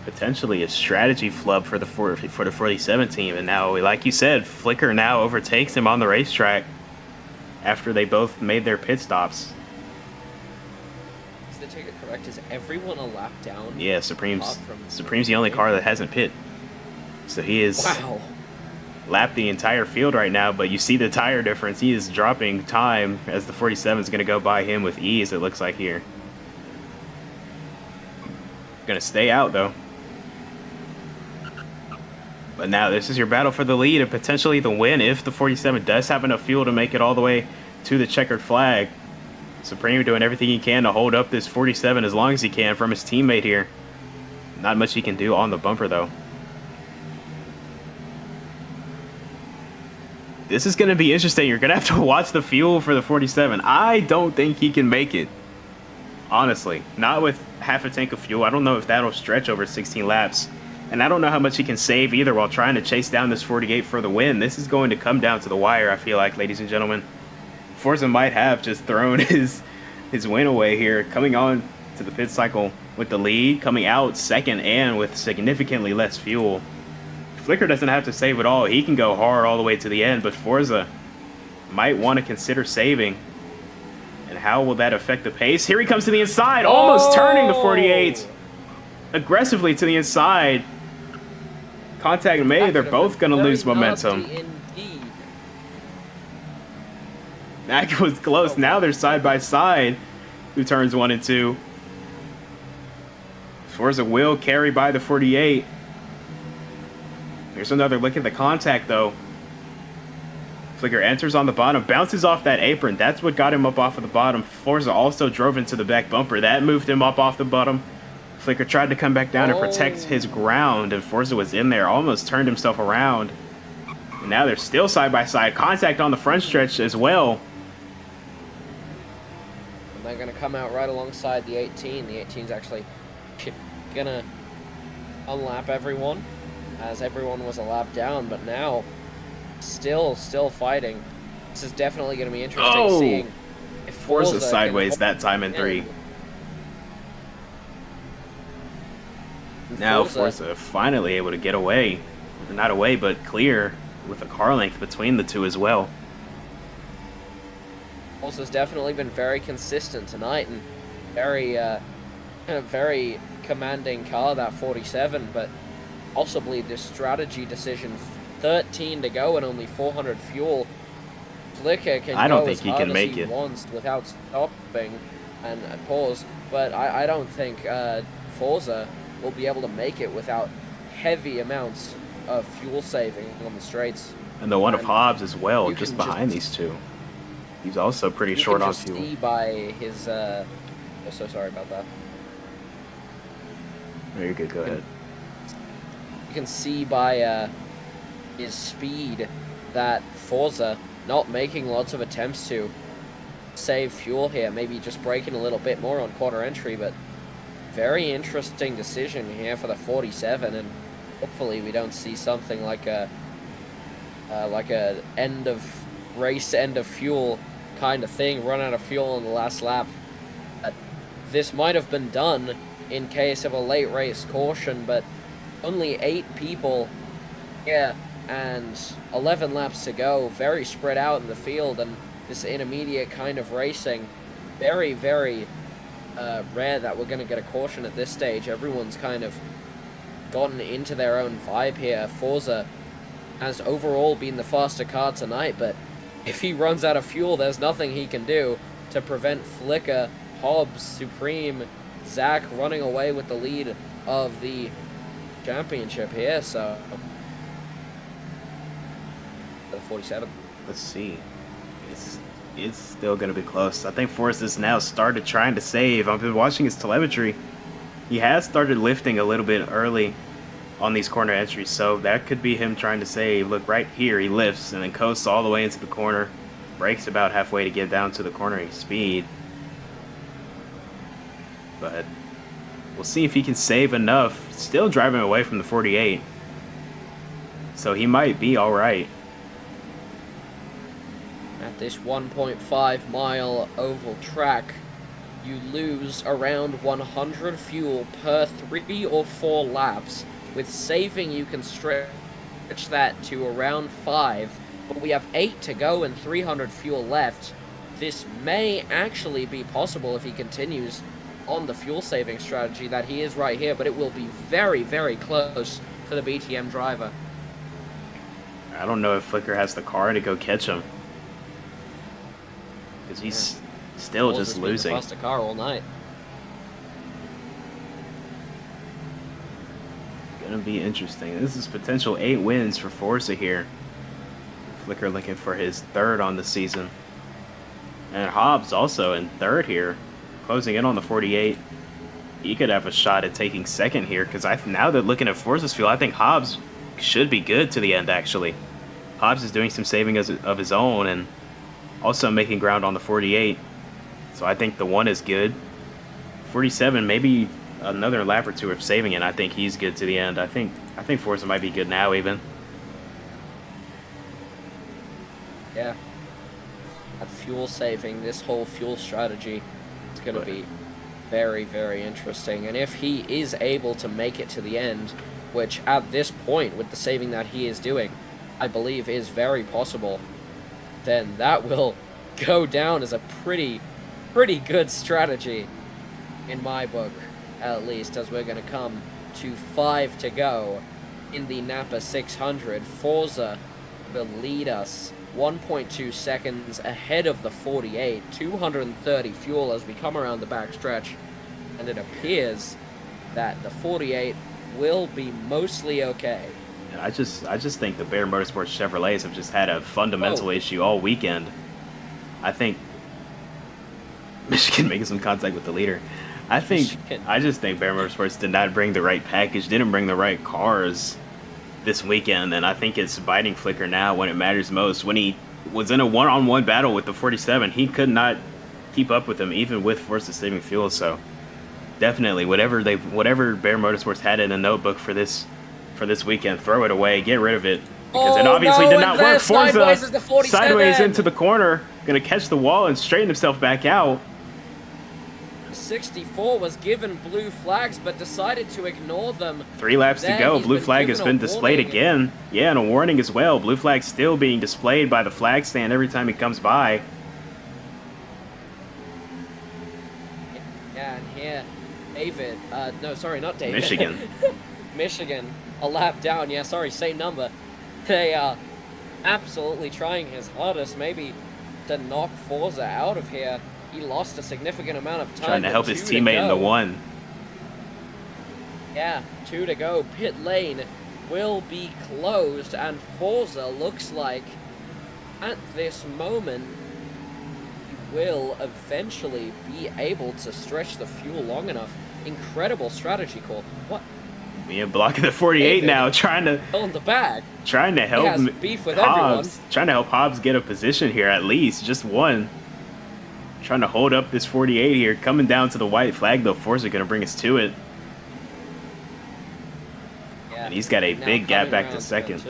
Potentially a strategy flub for the 47 team. And now, like you said, Flicker now overtakes him on the racetrack after they both made their pit stops. Is the ticket correct? Is everyone a lap down? Yeah, Supreme's the only car that hasn't pit. So he is lapped the entire field right now, but you see the tire difference. He is dropping time as the 47 is going to go by him with ease, it looks like here. Going to stay out, though. But now this is your battle for the lead and potentially the win if the 47 does have enough fuel to make it all the way to the checkered flag. Supreme doing everything he can to hold up this 47 as long as he can from his teammate here. Not much he can do on the bumper, though. This is going to be interesting. You're going to have to watch the fuel for the 47. I don't think he can make it. Honestly, not with half a tank of fuel. I don't know if that'll stretch over 16 laps. And I don't know how much he can save either while trying to chase down this 48 for the win. This is going to come down to the wire, I feel like, ladies and gentlemen. Forza might have just thrown his win away here, coming on to the pit cycle with the lead, coming out second and with significantly less fuel. Flicker doesn't have to save at all. He can go hard all the way to the end, but Forza might want to consider saving. And how will that affect the pace? Here he comes to the inside, almost turning the 48 aggressively to the inside. Contact made. They're both going to lose momentum. That was close. Now they're side by side through turns 1 and 2. Forza will carry by the 48. Here's another look at the contact, though. Flicker enters on the bottom, bounces off that apron. That's what got him up off of the bottom. Forza also drove into the back bumper. That moved him up off the bottom. Flicker tried to come back down and protect his ground, and Forza was in there, almost turned himself around. And now they're still side by side. Contact on the front stretch as well. And they're going to come out right alongside the 18. The 18's actually going to unlap everyone, as everyone was a lap down, but now still fighting. This is definitely going to be interesting seeing if Forza sideways that time in 3. Now Forza finally able to get away. Not away, but clear with a car length between the two as well. Forza's definitely been very consistent tonight and very commanding car, that 47, but also believe this strategy decision, 13 to go and only 400 fuel. Flicker can I don't go think as he hard can as make he it wants without stopping and pause, but I don't think Forza will be able to make it without heavy amounts of fuel saving on the straights. And the 1 of Hobbs as well, just behind these two. He's also pretty short on fuel. You can see by his oh, so sorry about that. No, you're good, go ahead. You can see by his speed that Forza not making lots of attempts to save fuel here, maybe just braking a little bit more on quarter entry, but very interesting decision here for the 47, and hopefully we don't see something like a end of race, end of fuel kind of thing, run out of fuel in the last lap. This might have been done in case of a late race caution, but only 8 people, yeah, and 11 laps to go, very spread out in the field, and this intermediate kind of racing, very, very rare that we're going to get a caution at this stage. Everyone's kind of gotten into their own vibe here. Forza has overall been the faster car tonight, but if he runs out of fuel, there's nothing he can do to prevent Flicker, Hobbs, Supreme, Zach running away with the lead of the championship here. So the 47. Let's see. It's still going to be close. I think Forrest has now started trying to save. I've been watching his telemetry. He has started lifting a little bit early on these corner entries, so that could be him trying to save. Look, right here, he lifts and then coasts all the way into the corner. Brakes about halfway to get down to the cornering speed. But we'll see if he can save enough. Still driving away from the 48. So he might be all right. At this 1.5 mile oval track, you lose around 100 fuel per 3 or 4 laps. With saving, you can stretch that to around 5, but we have 8 to go and 300 fuel left. This may actually be possible if he continues on the fuel saving strategy that he is right here, but it will be very, very close for the BTM driver. I don't know if Flicker has the car to go catch him, because he's still just losing. Faster car all night. Gonna be interesting. This is potential 8 wins for Forza here. Flicker looking for his 3rd on the season, and Hobbs also in 3rd here, closing in on the 48. He could have a shot at taking 2nd here, because now that looking at Forza's fuel, I think Hobbs should be good to the end. Actually, Hobbs is doing some saving of his own and also making ground on the 48. So I think the 1 is good. 47, maybe another lap or 2 of saving it. I think he's good to the end. I think Forza might be good now even. Yeah. At fuel saving, this whole fuel strategy is going to be very, very interesting. And if he is able to make it to the end, which at this point, with the saving that he is doing, I believe is very possible, then that will go down as a pretty good strategy in my book, at least, as we're going to come to 5 to go in the NAPA 600. Forza will lead us 1.2 seconds ahead of the 48, 230 fuel as we come around the backstretch, and it appears that the 48 will be mostly okay. I just think the Bear Motorsports Chevrolets have just had a fundamental issue all weekend. I think Michigan making some contact with the leader. I just think Bear Motorsports did not bring the right package, didn't bring the right cars this weekend, and I think it's biting Flicker now when it matters most. When he was in a one-on-one battle with the 47, he could not keep up with him, even with Forza saving fuel. So definitely, whatever Bear Motorsports had in a notebook for this weekend, throw it away, get rid of it, because it obviously did not work. Forza sideways into the corner, gonna catch the wall and straighten himself back out. 64 was given blue flags, but decided to ignore them. 3 laps to go. Blue flag has been displayed again. Yeah, and a warning as well. Blue flag still being displayed by the flag stand every time he comes by. Yeah, and here, David, no, sorry, not David. Michigan. Michigan, a lap down. Yeah, sorry, same number. They are absolutely trying his hardest, maybe to knock Forza out of here. He lost a significant amount of time. Trying to help his teammate in the 1. Yeah, 2 to go. Pit lane will be closed, and Forza looks like, at this moment, he will eventually be able to stretch the fuel long enough. Incredible strategy call. What? Yeah, blocking the 48 now, trying to on the back. Trying to help he has beef with Hobbs. everyone. Trying to help Hobbs get a position here, at least just one. Trying to hold up this 48 here, coming down to the white flag though. Forza gonna bring us to it. Yeah. And he's got a now big gap coming back around to turn second.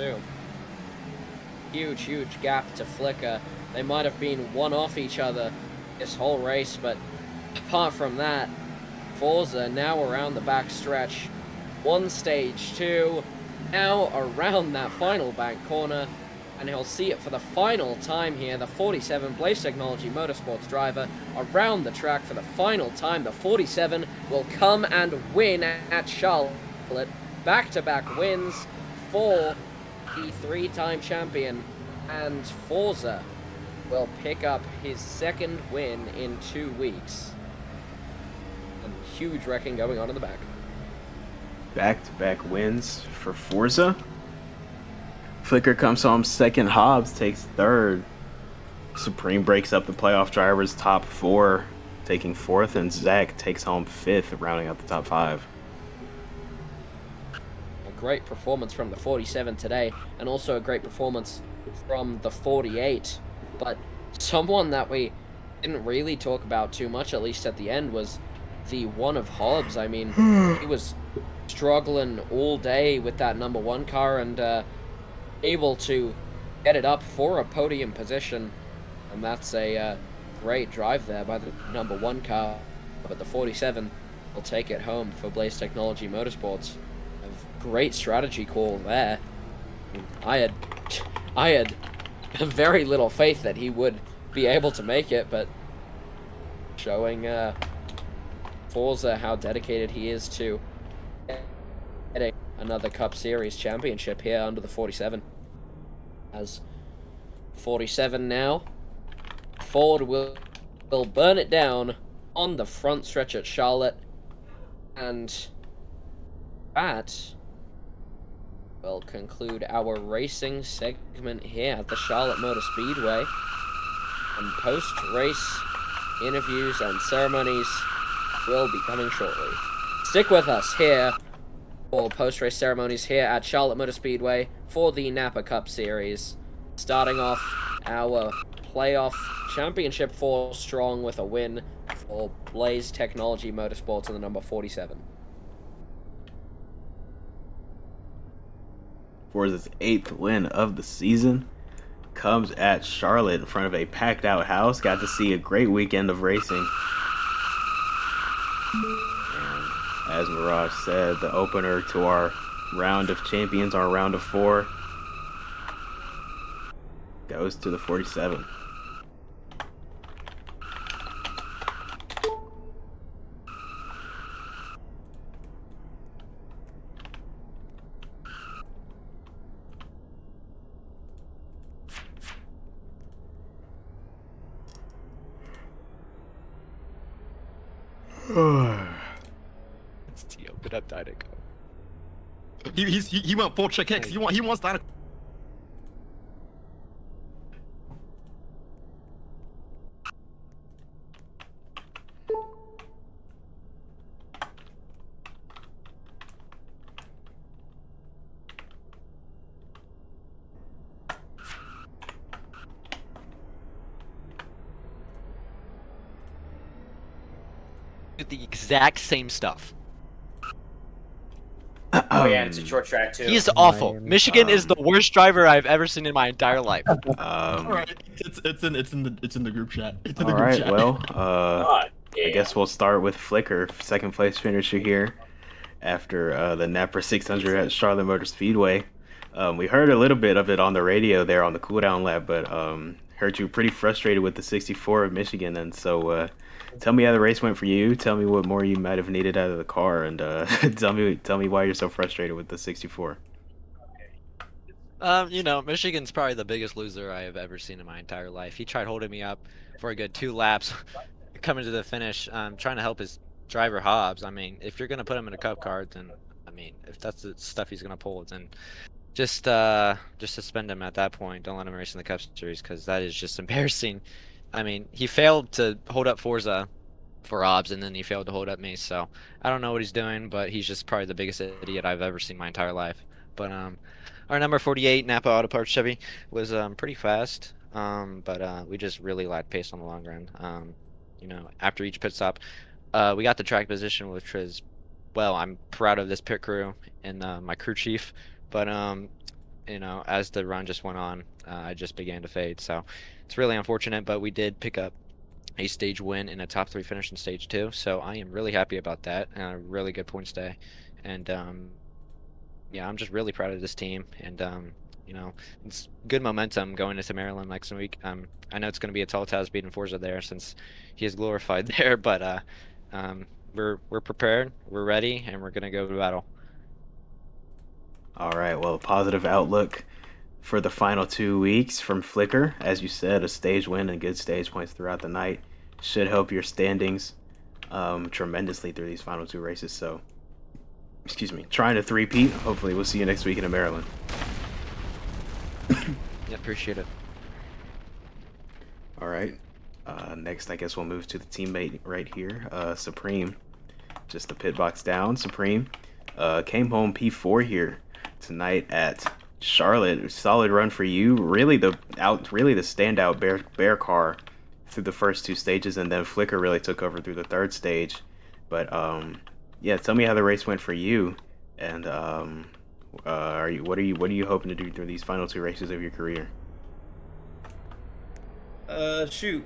2. Huge gap to Flicker. They might have been one off each other this whole race, but apart from that, Forza now around the back stretch. One stage 2, now around that final bank corner, and he'll see it for the final time here. The 47 Blaze Technology Motorsports driver around the track for the final time. The 47 will come and win at Charlotte. Back-to-back wins for the 3-time champion, and Forza will pick up his second win in 2 weeks. And huge wrecking going on in the back. Back-to-back wins for Forza. Flicker comes home second. Hobbs takes third. Supreme breaks up the playoff drivers' top 4, taking 4th, and Zach takes home 5th, rounding out the top 5. A great performance from the 47 today, and also a great performance from the 48. But someone that we didn't really talk about too much, at least at the end, was the one of Hobbs. I mean, he was struggling all day with that number 1 car, and able to get it up for a podium position, and that's a great drive there by the number 1 car. But the 47 will take it home for Blaze Technology Motorsports. A great strategy call there. I had very little faith that he would be able to make it, but showing Forza how dedicated he is to getting another Cup Series championship here under the 47. As 47 now, Ford will burn it down on the front stretch at Charlotte, and that will conclude our racing segment here at the Charlotte Motor Speedway. And post-race interviews and ceremonies will be coming shortly. Stick with us here for post-race ceremonies here at Charlotte Motor Speedway for the NAPA Cup Series. Starting off our playoff championship 4 strong with a win for Blaze Technology Motorsports in the number 47. Forza's 8th win of the season comes at Charlotte in front of a packed out house. Got to see a great weekend of racing. And as Mirage said, the opener to our round of champions, our round of 4, goes to the 47. Open up Dynaco. He went full check X. He wants that. The exact same stuff. Oh yeah, it's a short track too. He's awful. Miami. Michigan is the worst driver I've ever seen in my entire life. All right, it's in the group chat. It's in the All group right, chat. well, God damn. I guess we'll start with Flicker, second place finisher here after the NAPRA 600 at Charlotte Motor Speedway. We heard a little bit of it on the radio there on the cooldown lap, but heard you pretty frustrated with the 64 of Michigan, and so tell me how the race went for you. Tell me what more you might have needed out of the car, and tell me why you're so frustrated with the 64. You know, Michigan's probably the biggest loser I have ever seen in my entire life. He tried holding me up for a good 2 laps, coming to the finish, trying to help his driver Hobbs. I mean, if you're gonna put him in a cup car, then I mean, if that's the stuff he's gonna pull, then just suspend him at that point. Don't let him race in the Cup Series, because that is just embarrassing. I mean, he failed to hold up Forza for Hobbs, and then he failed to hold up me. So I don't know what he's doing, but he's just probably the biggest idiot I've ever seen in my entire life. But our number 48 Napa Auto Parts Chevy was pretty fast, but we just really lacked pace on the long run. You know, after each pit stop, we got the track position, which was well, I'm proud of this pit crew and my crew chief, but you know, as the run just went on, I just began to fade. So it's really unfortunate, but we did pick up a stage win and a top 3 finish in stage 2. So I am really happy about that. Really good points day, and yeah, I'm just really proud of this team, and you know, it's good momentum going into Maryland next week. I know it's going to be a tall task beating Forza there since he is glorified there, but um, we're prepared, we're ready, and we're going to go to battle. All right, well, a positive outlook for the final 2 weeks from Flicker. As you said, a stage win and good stage points throughout the night should help your standings tremendously through these final 2 races. So, excuse me, trying to three-peat. Hopefully, we'll see you next weekend in Maryland. Yeah, appreciate it. All right. Next, I guess we'll move to the teammate right here, Supreme. Just the pit box down. Supreme came home P4 here tonight at Charlotte. Solid run for you. Really the standout bear car through the first 2 stages, and then Flicker really took over through the 3rd stage. But yeah, tell me how the race went for you, and what are you hoping to do through these final 2 races of your career? Shoot.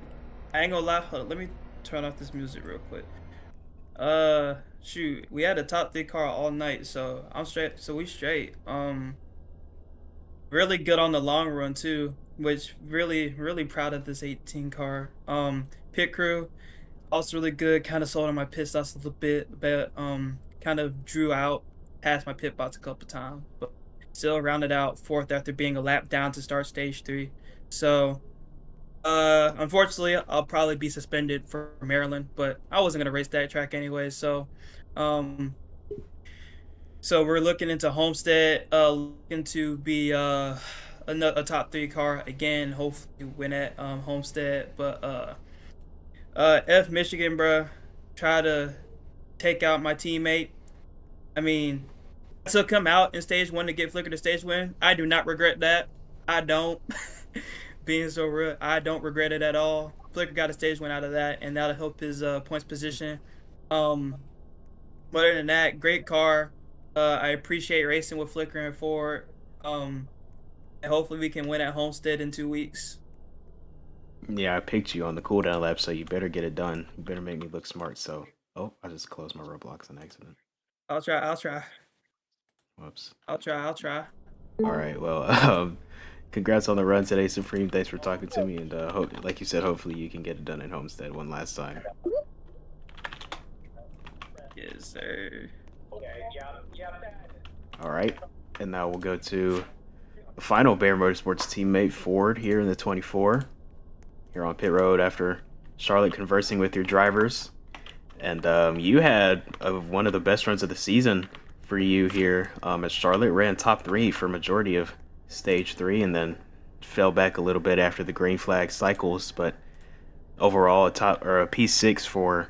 I ain't gonna lie. Hold on, let me turn off this music real quick. Shoot. We had a top 3 car all night, so I'm straight. So we straight. Really good on the long run too, which really proud of this 18 car. Pit crew also really good. Kind of sold on my pit stops a little bit, but kind of drew out past my pit box a couple times, but still rounded out 4th after being a lap down to start stage 3. So unfortunately, I'll probably be suspended for Maryland, but I wasn't gonna race that track anyway. So we're looking into Homestead, looking to be a top 3 car again. Hopefully win at Homestead, but F Michigan, bruh. Try to take out my teammate. I mean, I took him out in stage 1 to get Flicker to stage win. I do not regret that. I don't. Being so real, I don't regret it at all. Flicker got a stage win out of that, and that'll help his points position. Other than that, great car. I appreciate racing with Flicker and Ford. And hopefully we can win at Homestead in 2 weeks. Yeah, I picked you on the cooldown lap, so you better get it done. You better make me look smart. So, oh, I just closed my Roblox on accident. I'll try. Whoops. I'll try. All right. Well, congrats on the run today, Supreme. Thanks for talking to me, and hope, like you said, hopefully you can get it done at Homestead one last time. Yes, sir. All right, and now we'll go to the final Bear Motorsports teammate, Ford, here in the 24. Here on pit road after Charlotte conversing with your drivers, and you had one of the best runs of the season for you here as Charlotte. Ran top 3 for majority of stage 3, and then fell back a little bit after the green flag cycles, but overall a P6 for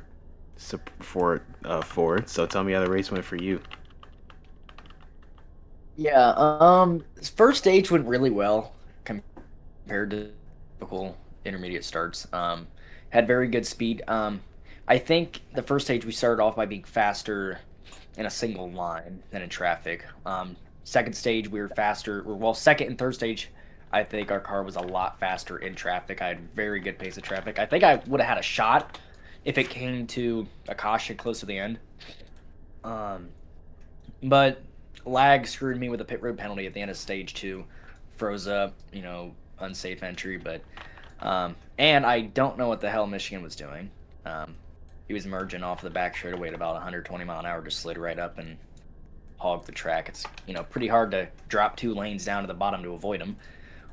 Ford. So tell me how the race went for you. Yeah, first stage went really well compared to typical intermediate starts. Had very good speed. I think the first stage we started off by being faster in a single line than in traffic. Second stage we were faster. Well, second and third stage, I think our car was a lot faster in traffic. I had very good pace of traffic. I think I would have had a shot if it came to a caution close to the end. But lag screwed me with a pit road penalty at the end of stage 2. Froze up, unsafe entry, but and I don't know what the hell Michigan was doing. He was merging off the back straightaway at about 120 mile an hour, just slid right up and hogged the track. It's pretty hard to drop 2 lanes down to the bottom to avoid him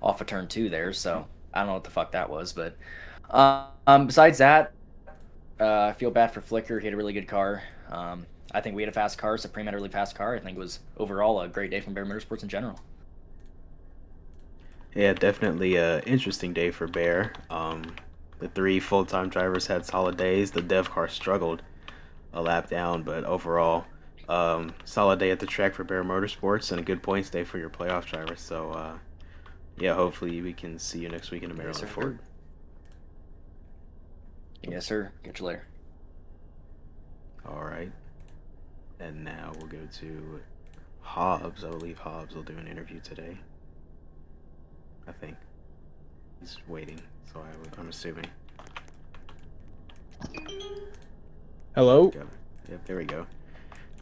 off of turn 2 there, so I don't know what the fuck that was. But besides that, I feel bad for Flicker. He had a really good car. I think we had a fast car. Supreme had a really fast car. I think it was overall a great day from Bear Motorsports in general. Yeah, definitely an interesting day for Bear. The 3 full-time drivers had solid days. The dev car struggled a lap down, but overall, solid day at the track for Bear Motorsports and a good points day for your playoff drivers. So, yeah, hopefully we can see you next week in Maryland. Yes, sir. Ford. Yes, sir. Catch you later. All right. And now we'll go to Hobbs. I believe Hobbs will do an interview today. I think. He's waiting, so I'm assuming. Hello? Yep, there we go.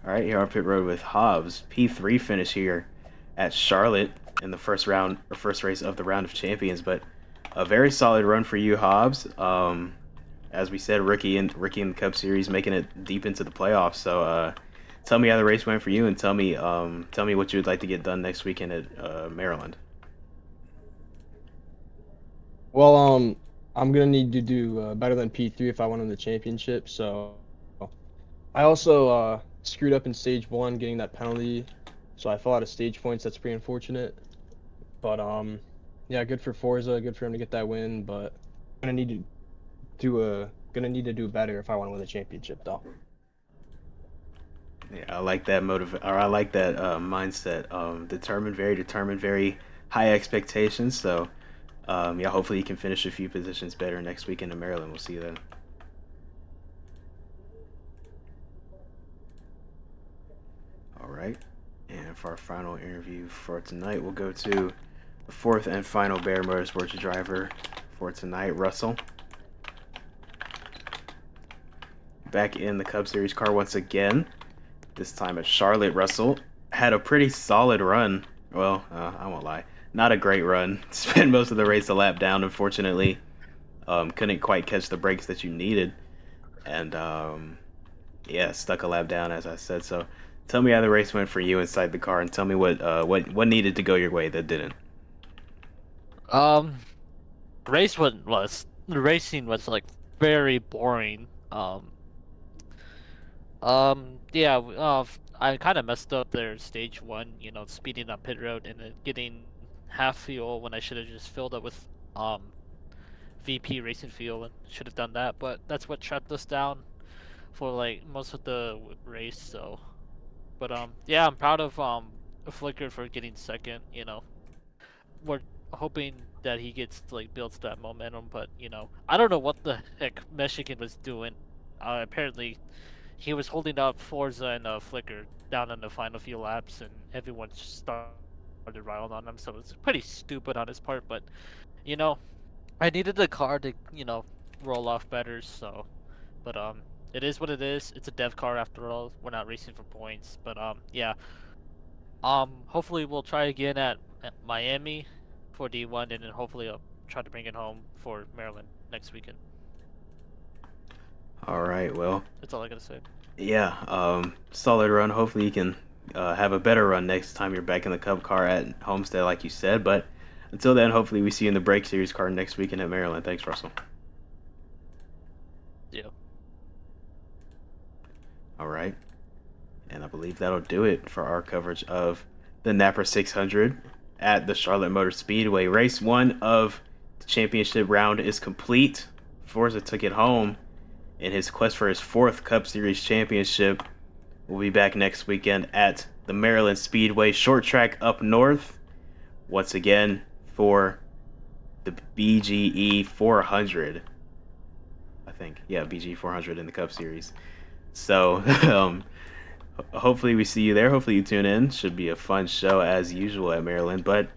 Alright, here on Pit Road with Hobbs. P3 finish here at Charlotte in the first race of the Round of Champions, but a very solid run for you, Hobbs. As we said, rookie in the Cup Series, making it deep into the playoffs. So tell me how the race went for you, and tell me what you would like to get done next weekend at Maryland. Well, I'm gonna need to do better than P3 if I want to win the championship. So I also screwed up in stage 1 getting that penalty, so I fell out of stage points. That's pretty unfortunate. But yeah, good for Forza, good for him to get that win. But I'm gonna need to do better if I want to win the championship, though. Yeah, I like that mindset. Determined, very high expectations. So yeah, hopefully you can finish a few positions better next weekend in Maryland. We'll see you then. All right, and for our final interview for tonight, we'll go to the fourth and final Bear Motorsports driver for tonight, Russell. Back in the Cup Series car once again. This time at Charlotte, Russell had a pretty solid run. Well, I won't lie. Not a great run. Spent most of the race a lap down, unfortunately. Couldn't quite catch the brakes that you needed. And, yeah, stuck a lap down, as I said. So tell me how the race went for you inside the car, and tell me what needed to go your way that didn't. The racing was like very boring. Yeah, I kind of messed up there stage 1, you know, speeding up pit road and then getting half fuel when I should have just filled up with VP racing fuel, and should have done that, but that's what shut us down for like most of the race. So but yeah, I'm proud of Flicker for getting second. You know, we're hoping that he gets like builds that momentum, but you know, I don't know what the heck Michigan was doing. Apparently he was holding up Forza and Flicker down in the final few laps, and everyone started riling on him, so it's pretty stupid on his part. But you know, I needed the car to, you know, roll off better. So but it is what it is. It's a dev car after all. We're not racing for points. But yeah, hopefully we'll try again at Miami for D1, and then hopefully I'll try to bring it home for Maryland next weekend. All right, well, that's all I gotta say. Yeah, solid run. Hopefully you can have a better run next time you're back in the Cup car at Homestead, like you said. But until then, hopefully we see you in the Break Series car next weekend at Maryland. Thanks, Russell. Yeah. All right, and I believe that'll do it for our coverage of the NAPRA 600 at the Charlotte Motor Speedway. Race 1 of the championship round is complete. Forza took it home in his quest for his 4th Cup Series championship. We'll be back next weekend at the Maryland Speedway Short Track up north, once again for the BGE 400. I think, yeah, BGE 400 in the Cup Series. So hopefully we see you there. Hopefully you tune in. Should be a fun show as usual at Maryland. But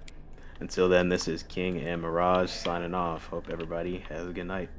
until then, this is King and Mirage signing off. Hope everybody has a good night.